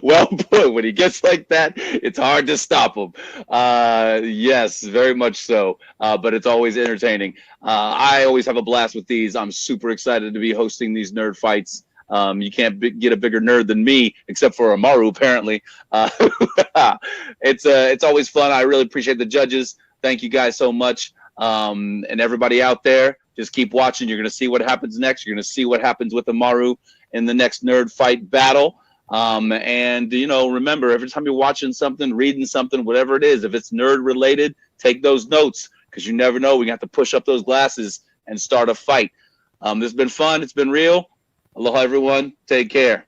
Well put. When he gets like that, it's hard to stop him. Yes, very much so. But it's always entertaining. I always have a blast with these. I'm super excited to be hosting these nerd fights. You can't get a bigger nerd than me, except for Amaru, apparently. It's always fun. I really appreciate the judges. Thank you guys so much. And everybody out there, just keep watching. You're going to see what happens next. You're going to see what happens with Amaru in the next nerd fight battle. And, you know, remember, every time you're watching something, reading something, whatever it is, if it's nerd related, take those notes, because you never know. We have to push up those glasses and start a fight. This has been fun. It's been real. Aloha, everyone. Take care.